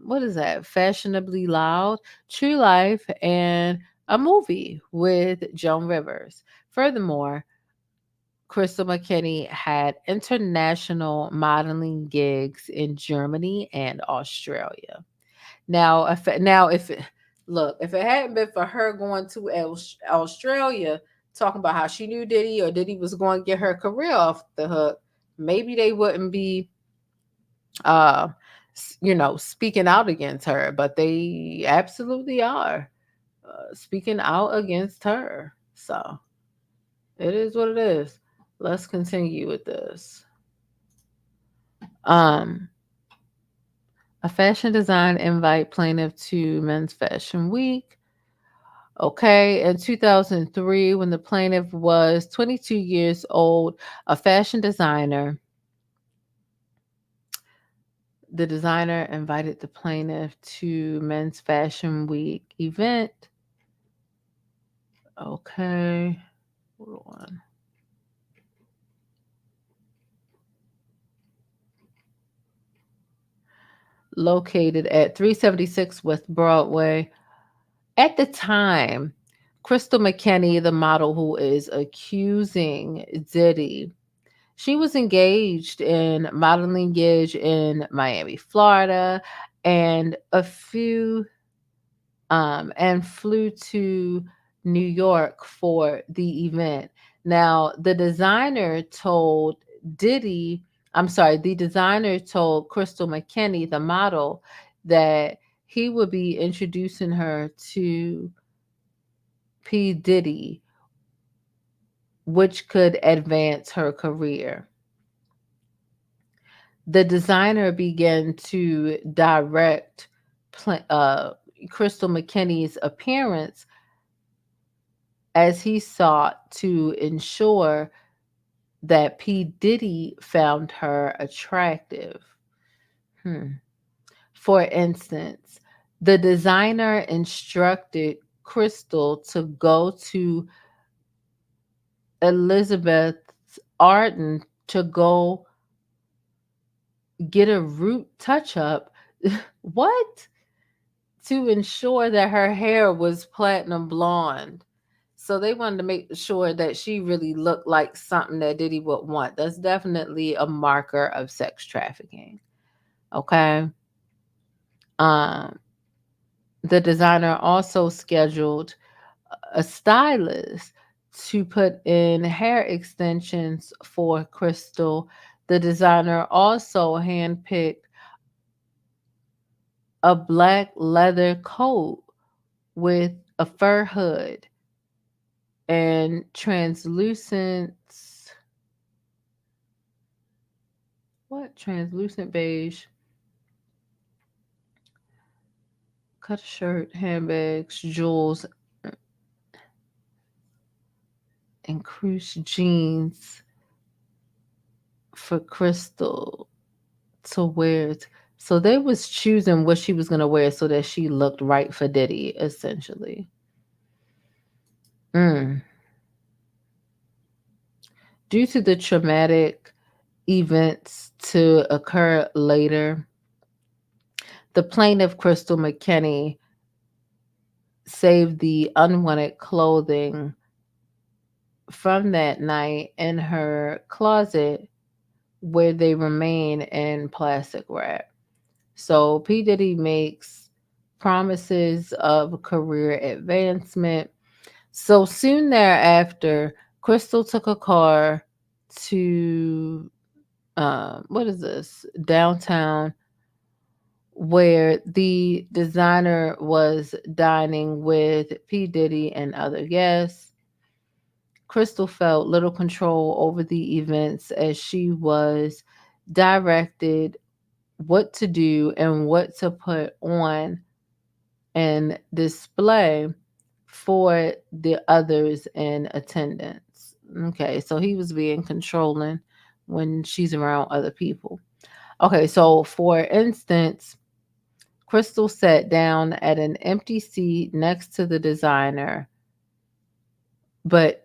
what is that? Fashionably Loud, True Life, and a movie with Joan Rivers. Furthermore, Crystal McKinney had international modeling gigs in Germany and Australia. If it hadn't been for her going to Australia, talking about how she knew Diddy or Diddy was going to get her career off the hook, maybe they wouldn't be, speaking out against her. But they absolutely are speaking out against her. So it is what it is. Let's continue with this. A fashion design invite plaintiff to Men's Fashion Week. Okay, in 2003, when the plaintiff was 22 years old, a fashion designer, the designer invited the plaintiff to Men's Fashion Week event. Okay, hold on. Located at 376 West Broadway. At the time, Crystal McKinney, the model who is accusing Diddy, she was engaged in modeling gig in Miami, Florida, and flew to New York for the event. Now, the designer told Crystal McKinney, the model, that he would be introducing her to P. Diddy, which could advance her career. The designer began to direct Crystal McKinney's appearance as he sought to ensure that P. Diddy found her attractive. For instance, the designer instructed Crystal to go to Elizabeth's Arden to go get a root touch-up. What? To ensure that her hair was platinum blonde. So they wanted to make sure that she really looked like something that Diddy would want. That's definitely a marker of sex trafficking. Okay. The designer also scheduled a stylist to put in hair extensions for Crystal. The designer also handpicked a black leather coat with a fur hood and translucent beige cut shirt, handbags, jewels, and cruise jeans for Crystal to wear. So they was choosing what she was gonna wear so that she looked right for Diddy, essentially. Mm. Due to the traumatic events to occur later, the plaintiff, Crystal McKinney, saved the unwanted clothing from that night in her closet where they remain in plastic wrap. So P. Diddy makes promises of career advancement. So soon thereafter, Crystal took a car to what is this? Downtown, where the designer was dining with P. Diddy and other guests. Crystal felt little control over the events as she was directed what to do and what to put on and display for the others in attendance. Okay, so he was being controlling when she's around other people. Okay, so for instance, Crystal sat down at an empty seat next to the designer, but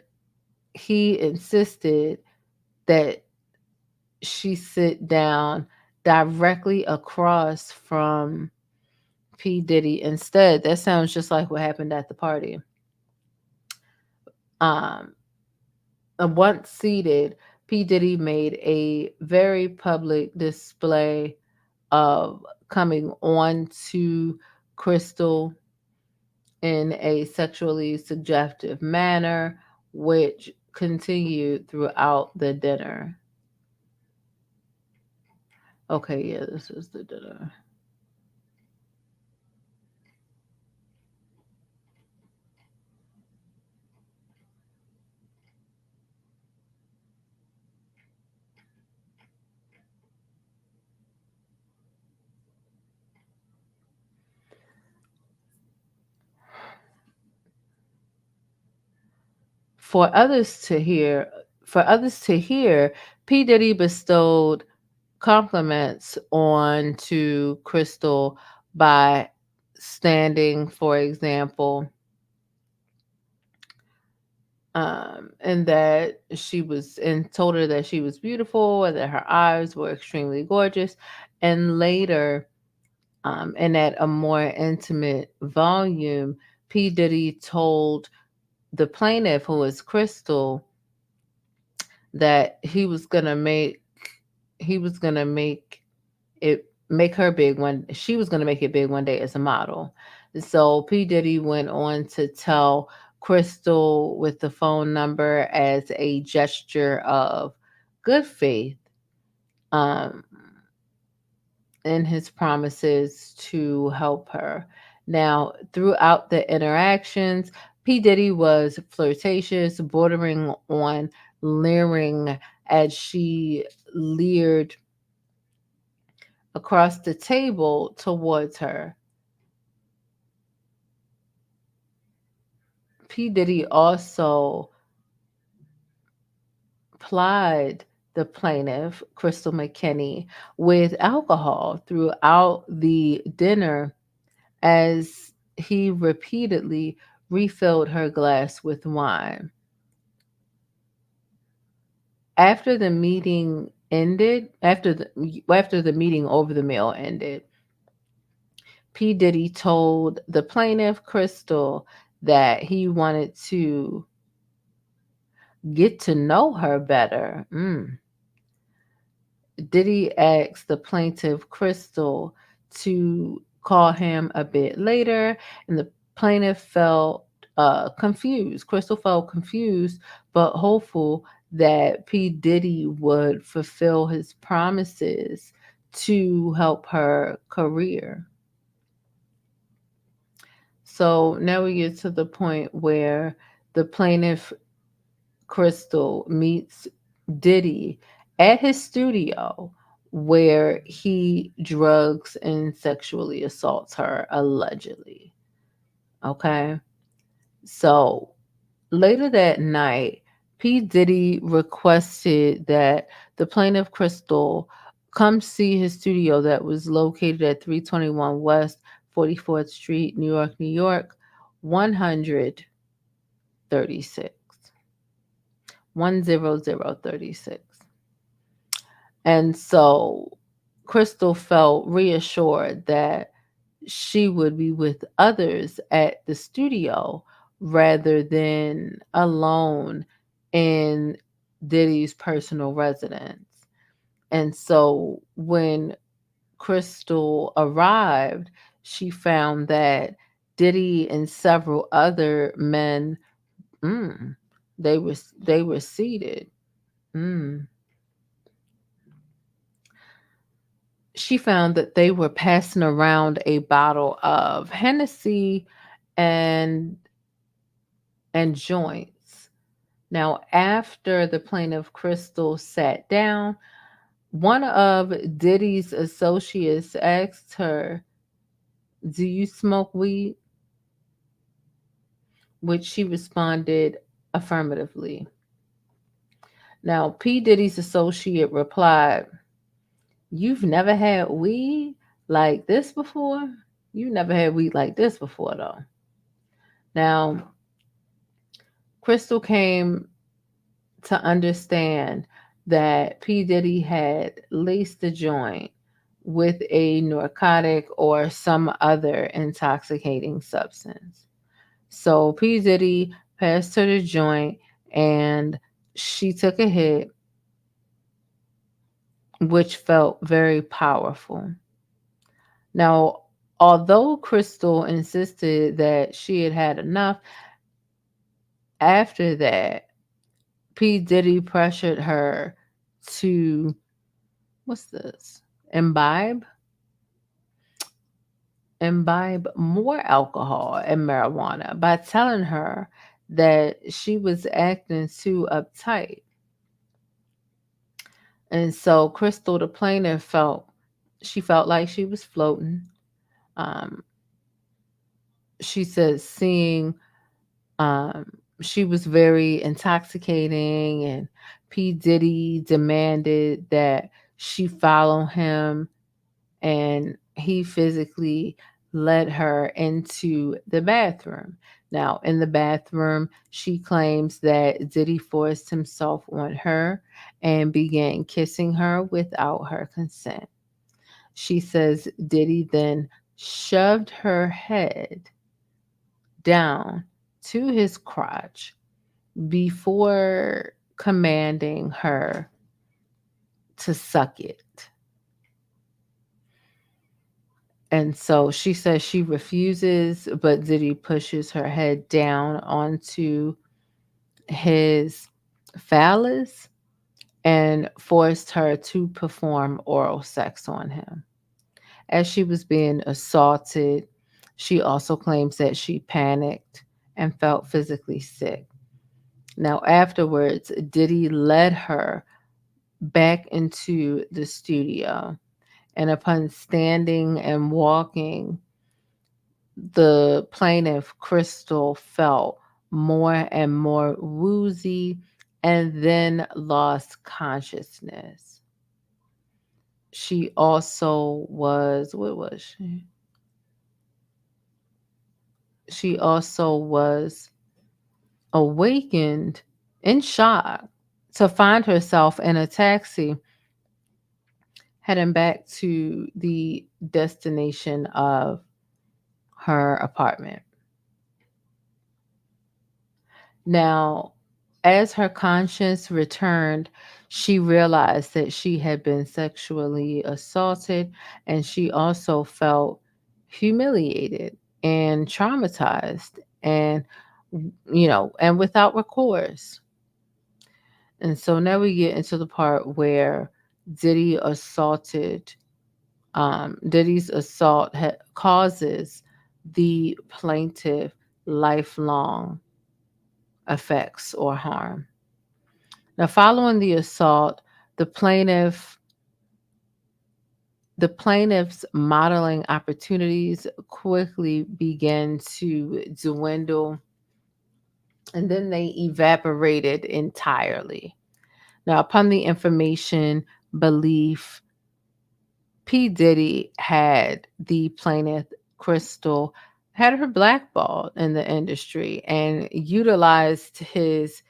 he insisted that she sit down directly across from P. Diddy instead. That sounds just like what happened at the party. Um, Once seated, P. Diddy made a very public display of coming on to Crystal in a sexually suggestive manner, which continued throughout the dinner. Okay, yeah, this is the dinner. For others to hear, P. Diddy bestowed compliments on to Crystal by standing, for example, and that she was and told her that she was beautiful and that her eyes were extremely gorgeous. And later, and at a more intimate volume, P. Diddy told the plaintiff, who is Crystal, that he was gonna make her big one. She was gonna make it big one day as a model. So P. Diddy went on to tell Crystal with the phone number as a gesture of good faith, um, in his promises to help her. Now, throughout the interactions, P. Diddy was flirtatious, bordering on leering as she leered across the table towards her. P. Diddy also plied the plaintiff, Crystal McKinney, with alcohol throughout the dinner as he repeatedly refilled her glass with wine. After the meeting ended, after the meeting over the meal ended, P. Diddy told the plaintiff, Crystal, that he wanted to get to know her better. Diddy asked the plaintiff, Crystal, to call him a bit later, and the plaintiff felt confused. Crystal felt confused, but hopeful that P. Diddy would fulfill his promises to help her career. So now we get to the point where the plaintiff, Crystal, meets Diddy at his studio where he drugs and sexually assaults her, allegedly. Okay. So later that night, P. Diddy requested that the plaintiff, Crystal, come see his studio that was located at 321 West 44th Street, New York, 10036. 10036. And so Crystal felt reassured that she would be with others at the studio rather than alone in Diddy's personal residence. And so when Crystal arrived, she found that Diddy and several other men, mm, they were seated. Mm. She found that they were passing around a bottle of Hennessy and joints. Now, after the plaintiff Crystal sat down, one of Diddy's associates asked her, "Do you smoke weed?" Which she responded affirmatively. Now, P. Diddy's associate replied, "You've never had weed like this before? You never had weed like this before, though." Now, Crystal came to understand that P. Diddy had laced the joint with a narcotic or some other intoxicating substance. So P. Diddy passed her the joint and she took a hit, which felt very powerful. Now, although Crystal insisted that she had had enough, after that, P. Diddy pressured her to, what's this? Imbibe more alcohol and marijuana by telling her that she was acting too uptight. And so Crystal, the plaintiff, felt like she was floating. Um, she said seeing she was very intoxicating, and P. Diddy demanded that she follow him, and he physically led her into the bathroom. Now, in the bathroom, she claims that Diddy forced himself on her and began kissing her without her consent. She says Diddy then shoved her head down to his crotch before commanding her to suck it. And so she says she refuses, but Diddy pushes her head down onto his phallus and forced her to perform oral sex on him. As she was being assaulted, she also claims that she panicked and felt physically sick. Now, afterwards, Diddy led her back into the studio, and upon standing and walking, the plaintiff, Crystal, felt more and more woozy and then lost consciousness. She also was, what was she? She also was awakened in shock to find herself in a taxi heading back to the destination of her apartment. Now, as her conscience returned, she realized that she had been sexually assaulted, and she also felt humiliated and traumatized and and without recourse. And so now we get into the part where Diddy assaulted Diddy's assault causes the plaintiff lifelong effects or harm. Now, following the assault, the plaintiff the plaintiff's modeling opportunities quickly began to dwindle, and then they evaporated entirely. Now, upon the information belief, P. Diddy had the plaintiff, Crystal, had her blackballed in the industry and utilized his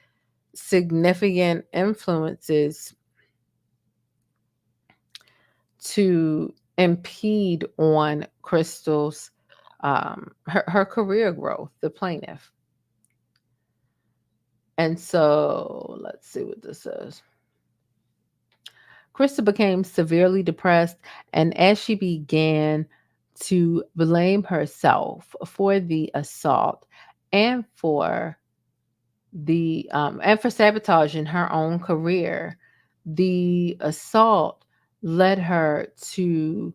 significant influences to impede on Crystal's her career growth, the plaintiff. And so let's see what this says. Crystal became severely depressed, and as she began to blame herself for the assault and for sabotaging her own career, the assault led her to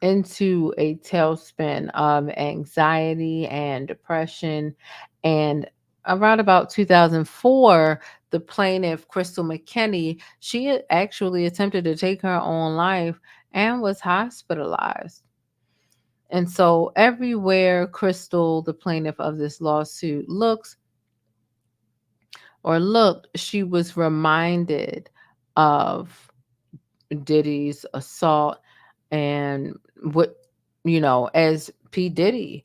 into a tailspin of anxiety and depression. And around about 2004, the plaintiff, Crystal McKinney, she had actually attempted to take her own life and was hospitalized. And so everywhere Crystal, the plaintiff of this lawsuit, looked, she was reminded of Diddy's assault and what, as P. Diddy,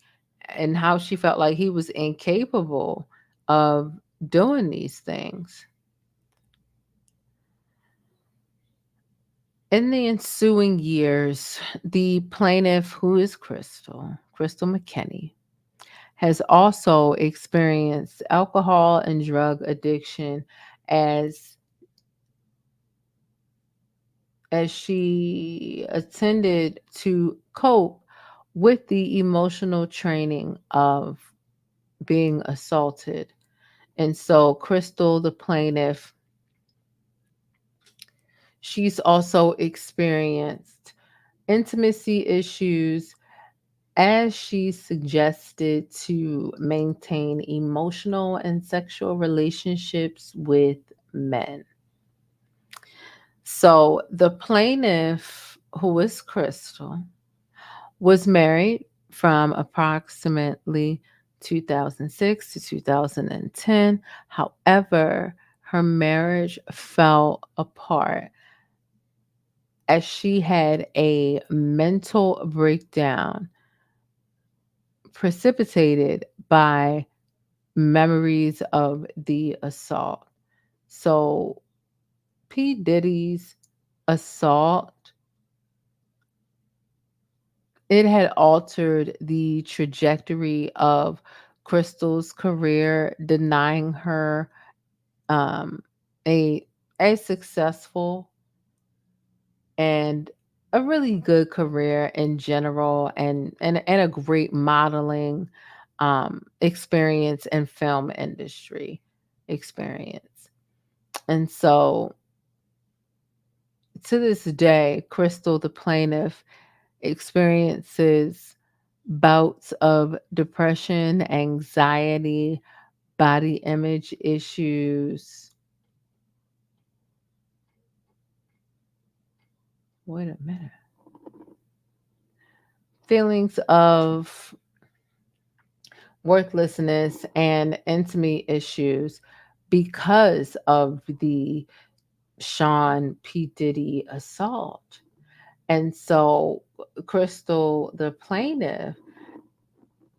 and how she felt like he was incapable of doing these things. In the ensuing years, the plaintiff, who is Crystal McKinney, has also experienced alcohol and drug addiction as she attended to cope with the emotional training of being assaulted. And so Crystal, the plaintiff, she's also experienced intimacy issues as she suggested to maintain emotional and sexual relationships with men. So the plaintiff, who is Crystal, was married from approximately 2006 to 2010. However, her marriage fell apart as she had a mental breakdown precipitated by memories of the assault. So P. Diddy's assault, it had altered the trajectory of Crystal's career, denying her a successful and a really good career in general, and a great modeling experience and film industry experience. And so to this day, Crystal, the plaintiff, experiences bouts of depression, anxiety, body image issues. Wait a minute. Feelings of worthlessness and intimacy issues because of the Sean P. Diddy assault. And so Crystal, the plaintiff,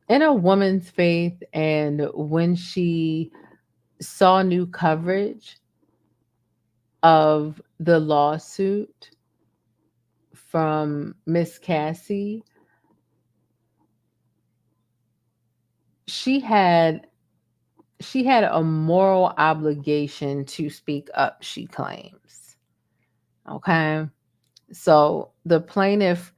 in a woman's faith, and when she saw new coverage of the lawsuit from Miss Cassie, she had a moral obligation to speak up, she claims. Okay. So the plaintiff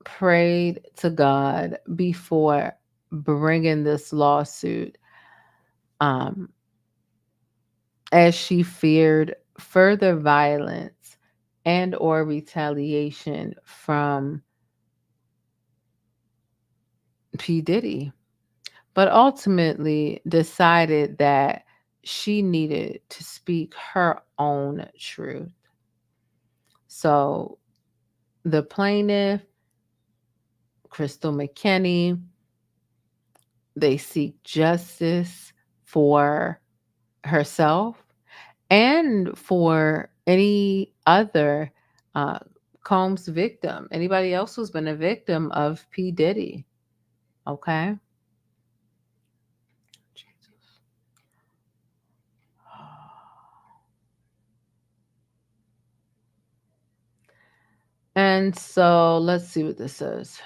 prayed to God before bringing this lawsuit, as she feared further violence and or retaliation from P. Diddy, but ultimately decided that she needed to speak her own truth. So the plaintiff, Crystal McKinney, they seek justice for herself and for any other Combs victim, anybody else who's been a victim of P. Diddy. Okay. Jesus. And so let's see what this says.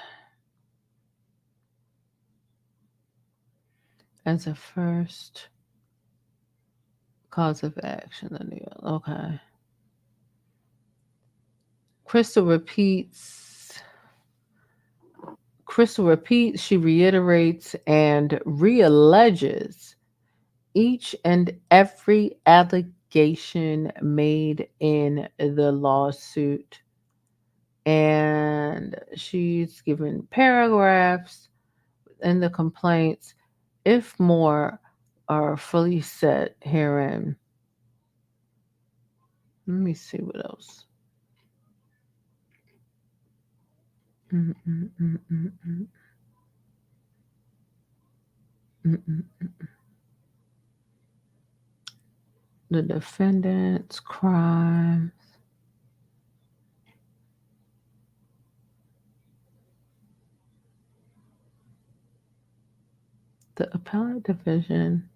As a first cause of action. Okay. Crystal repeats, she reiterates and realleges each and every allegation made in the lawsuit. And she's given paragraphs in the complaints, if more are fully set herein. Let me see what else. The defendant's crimes. The appellate division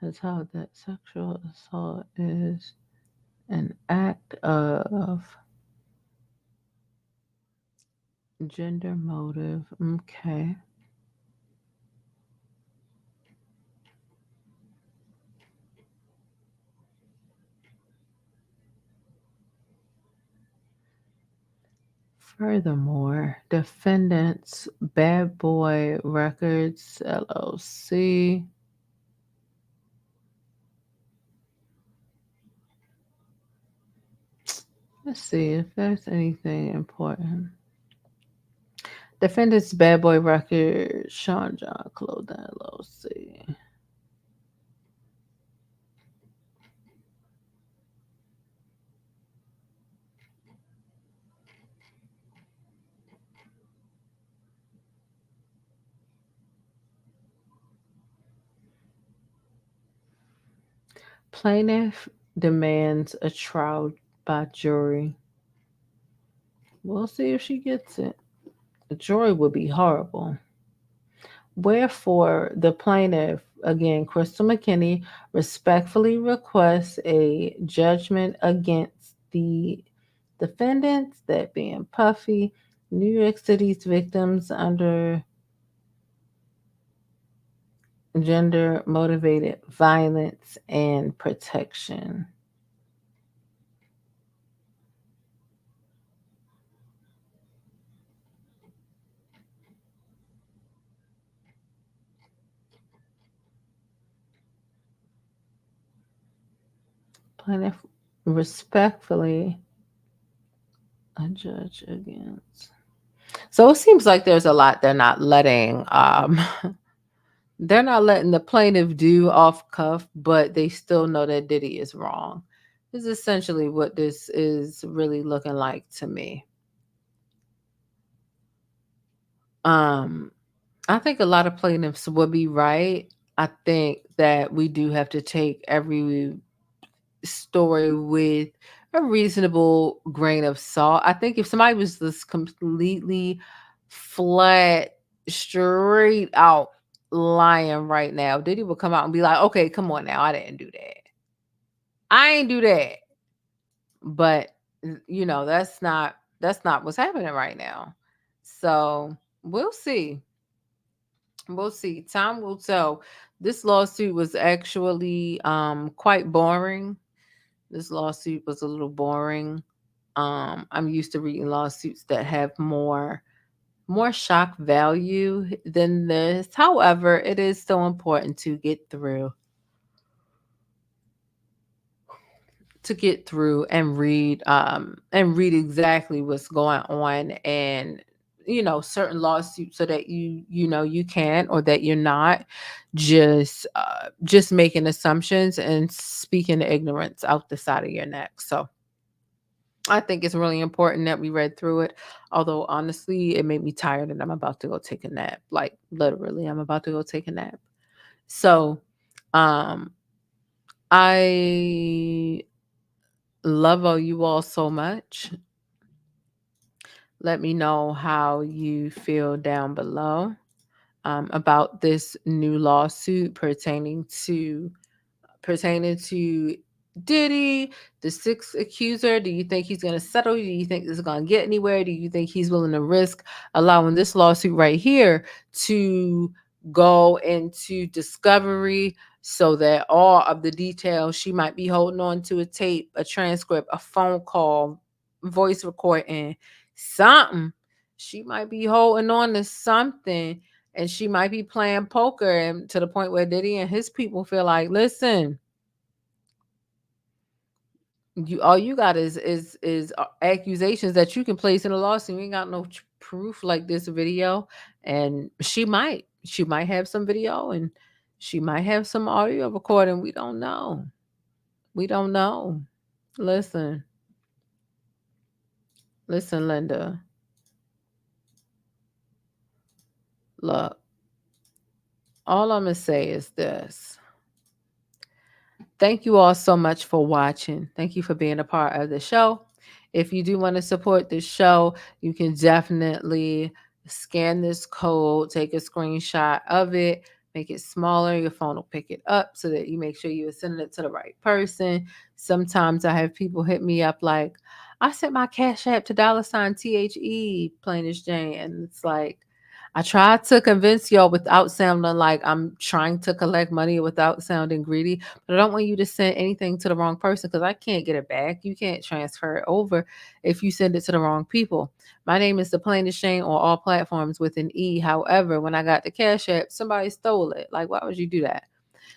has held that sexual assault is an act of gender motive. Okay. Furthermore, defendants Bad Boy Records LLC let's see if there's anything important. Defendants Bad Boy Records, Sean John Clothing LLC. Plaintiff demands a trial by jury. We'll see if she gets it. A jury would be horrible. Wherefore, the plaintiff, again, Crystal McKinney, respectfully requests a judgment against the defendants, that being Puffy, New York City's victims under gender motivated violence and protection. Plaintiff respectfully a judge against. So it seems like there's a lot they're not letting they're not letting the plaintiff do off cuff, but they still know that Diddy is wrong. This is essentially what this is really looking like to me. I think a lot of plaintiffs would be right. I think that we do have to take every story with a reasonable grain of salt. I think if somebody was just completely flat, straight out lying right now, Diddy would come out and be like, okay, come on now, I didn't do that. I ain't do that. But you know, that's not what's happening right now. So we'll see. We'll see. Time will tell. This lawsuit was actually quite boring. This lawsuit was a little boring. I'm used to reading lawsuits that have more shock value than this. However, it is so important to get through and read exactly what's going on, and you know, certain lawsuits, so that you know you can, or that you're not just making assumptions and speaking ignorance out the side of your neck. So I think it's really important that we read through it. Although honestly, it made me tired and I'm about to go take a nap. Like literally, I'm about to go take a nap. So, um, I love all you all so much. Let me know how you feel down below about this new lawsuit pertaining to Diddy, the 6th Accuser. Do you think he's going to settle? Do you think this is going to get anywhere? Do you think he's willing to risk allowing this lawsuit right here to go into discovery so that all of the details she might be holding on to, a tape, a transcript, a phone call, voice recording, something, she might be holding on to something, and she might be playing poker, and to the point where Diddy and his people feel like, listen, all you got is accusations that you can place in a lawsuit. You ain't got no proof like this video. And she might have some video, and she might have some audio recording. We don't know. Listen, Linda. Look, all I'm gonna say is this. Thank you all so much for watching. Thank you for being a part of the show. If you do want to support this show, you can definitely scan this code, take a screenshot of it, make it smaller. Your phone will pick it up so that you make sure you're sending it to the right person. Sometimes I have people hit me up like, I sent my Cash App to $THE, and it's like, I tried to convince y'all without sounding like I'm trying to collect money, without sounding greedy, but I don't want you to send anything to the wrong person because I can't get it back. You can't transfer it over if you send it to the wrong people. My name is thePLAINESTjane on all platforms with an E. However, when I got the Cash App, somebody stole it. Like, why would you do that?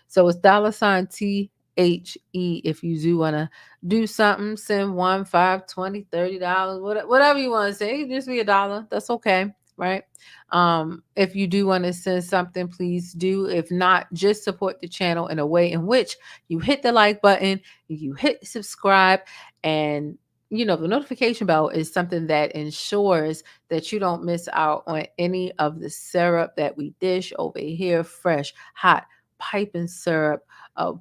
So it's $THE. If you do want to do something, send $1, $5, $20, $30, whatever you want to say. It can just be $1. That's okay. Right. If you do want to send something, please do. If not, just support the channel in a way in which you hit the like button, you hit subscribe, and the notification bell is something that ensures that you don't miss out on any of the syrup that we dish over here. Fresh, hot, piping syrup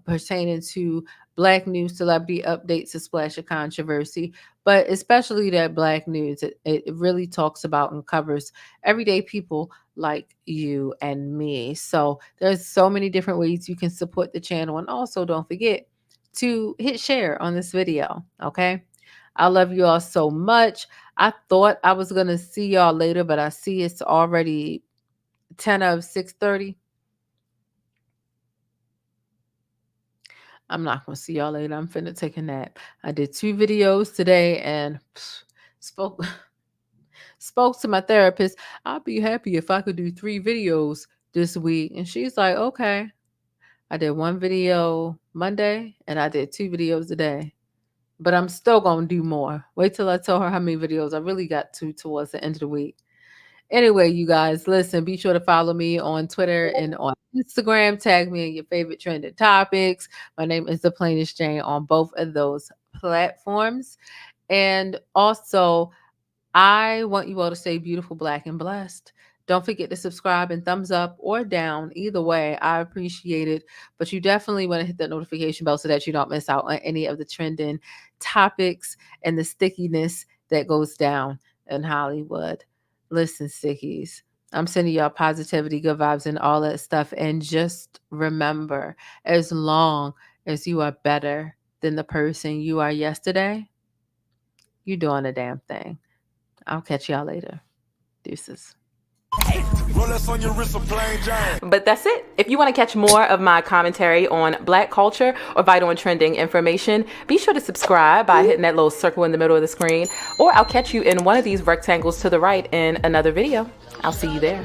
pertaining to Black news, celebrity updates, a splash of controversy, but especially that Black news. It really talks about and covers everyday people like you and me. So there's so many different ways you can support the channel. And also don't forget to hit share on this video. Okay. I love you all so much. I thought I was going to see y'all later, but I see it's already 10 of 6:30. I'm not going to see y'all later. I'm finna take a nap. I did 2 videos today and spoke to my therapist. I'd be happy if I could do 3 videos this week. And she's like, okay. I did 1 video Monday and I did 2 videos today. But I'm still going to do more. Wait till I tell her how many videos I really got to towards the end of the week. Anyway, you guys, listen, be sure to follow me on Twitter and on Instagram. Tag me in your favorite trending topics. My name is thePLAINESTjane on both of those platforms. And also, I want you all to stay beautiful, Black, and blessed. Don't forget to subscribe and thumbs up or down. Either way, I appreciate it. But you definitely want to hit that notification bell so that you don't miss out on any of the trending topics and the stickiness that goes down in Hollywood. Listen, stickies, I'm sending y'all positivity, good vibes, and all that stuff. And just remember, as long as you are better than the person you are yesterday, you're doing a damn thing. I'll catch y'all later. Deuces. But that's it. If you want to catch more of my commentary on Black culture or vital and trending information, be sure to subscribe by hitting that little circle in the middle of the screen, or I'll catch you in one of these rectangles to the right in another video. I'll see you there.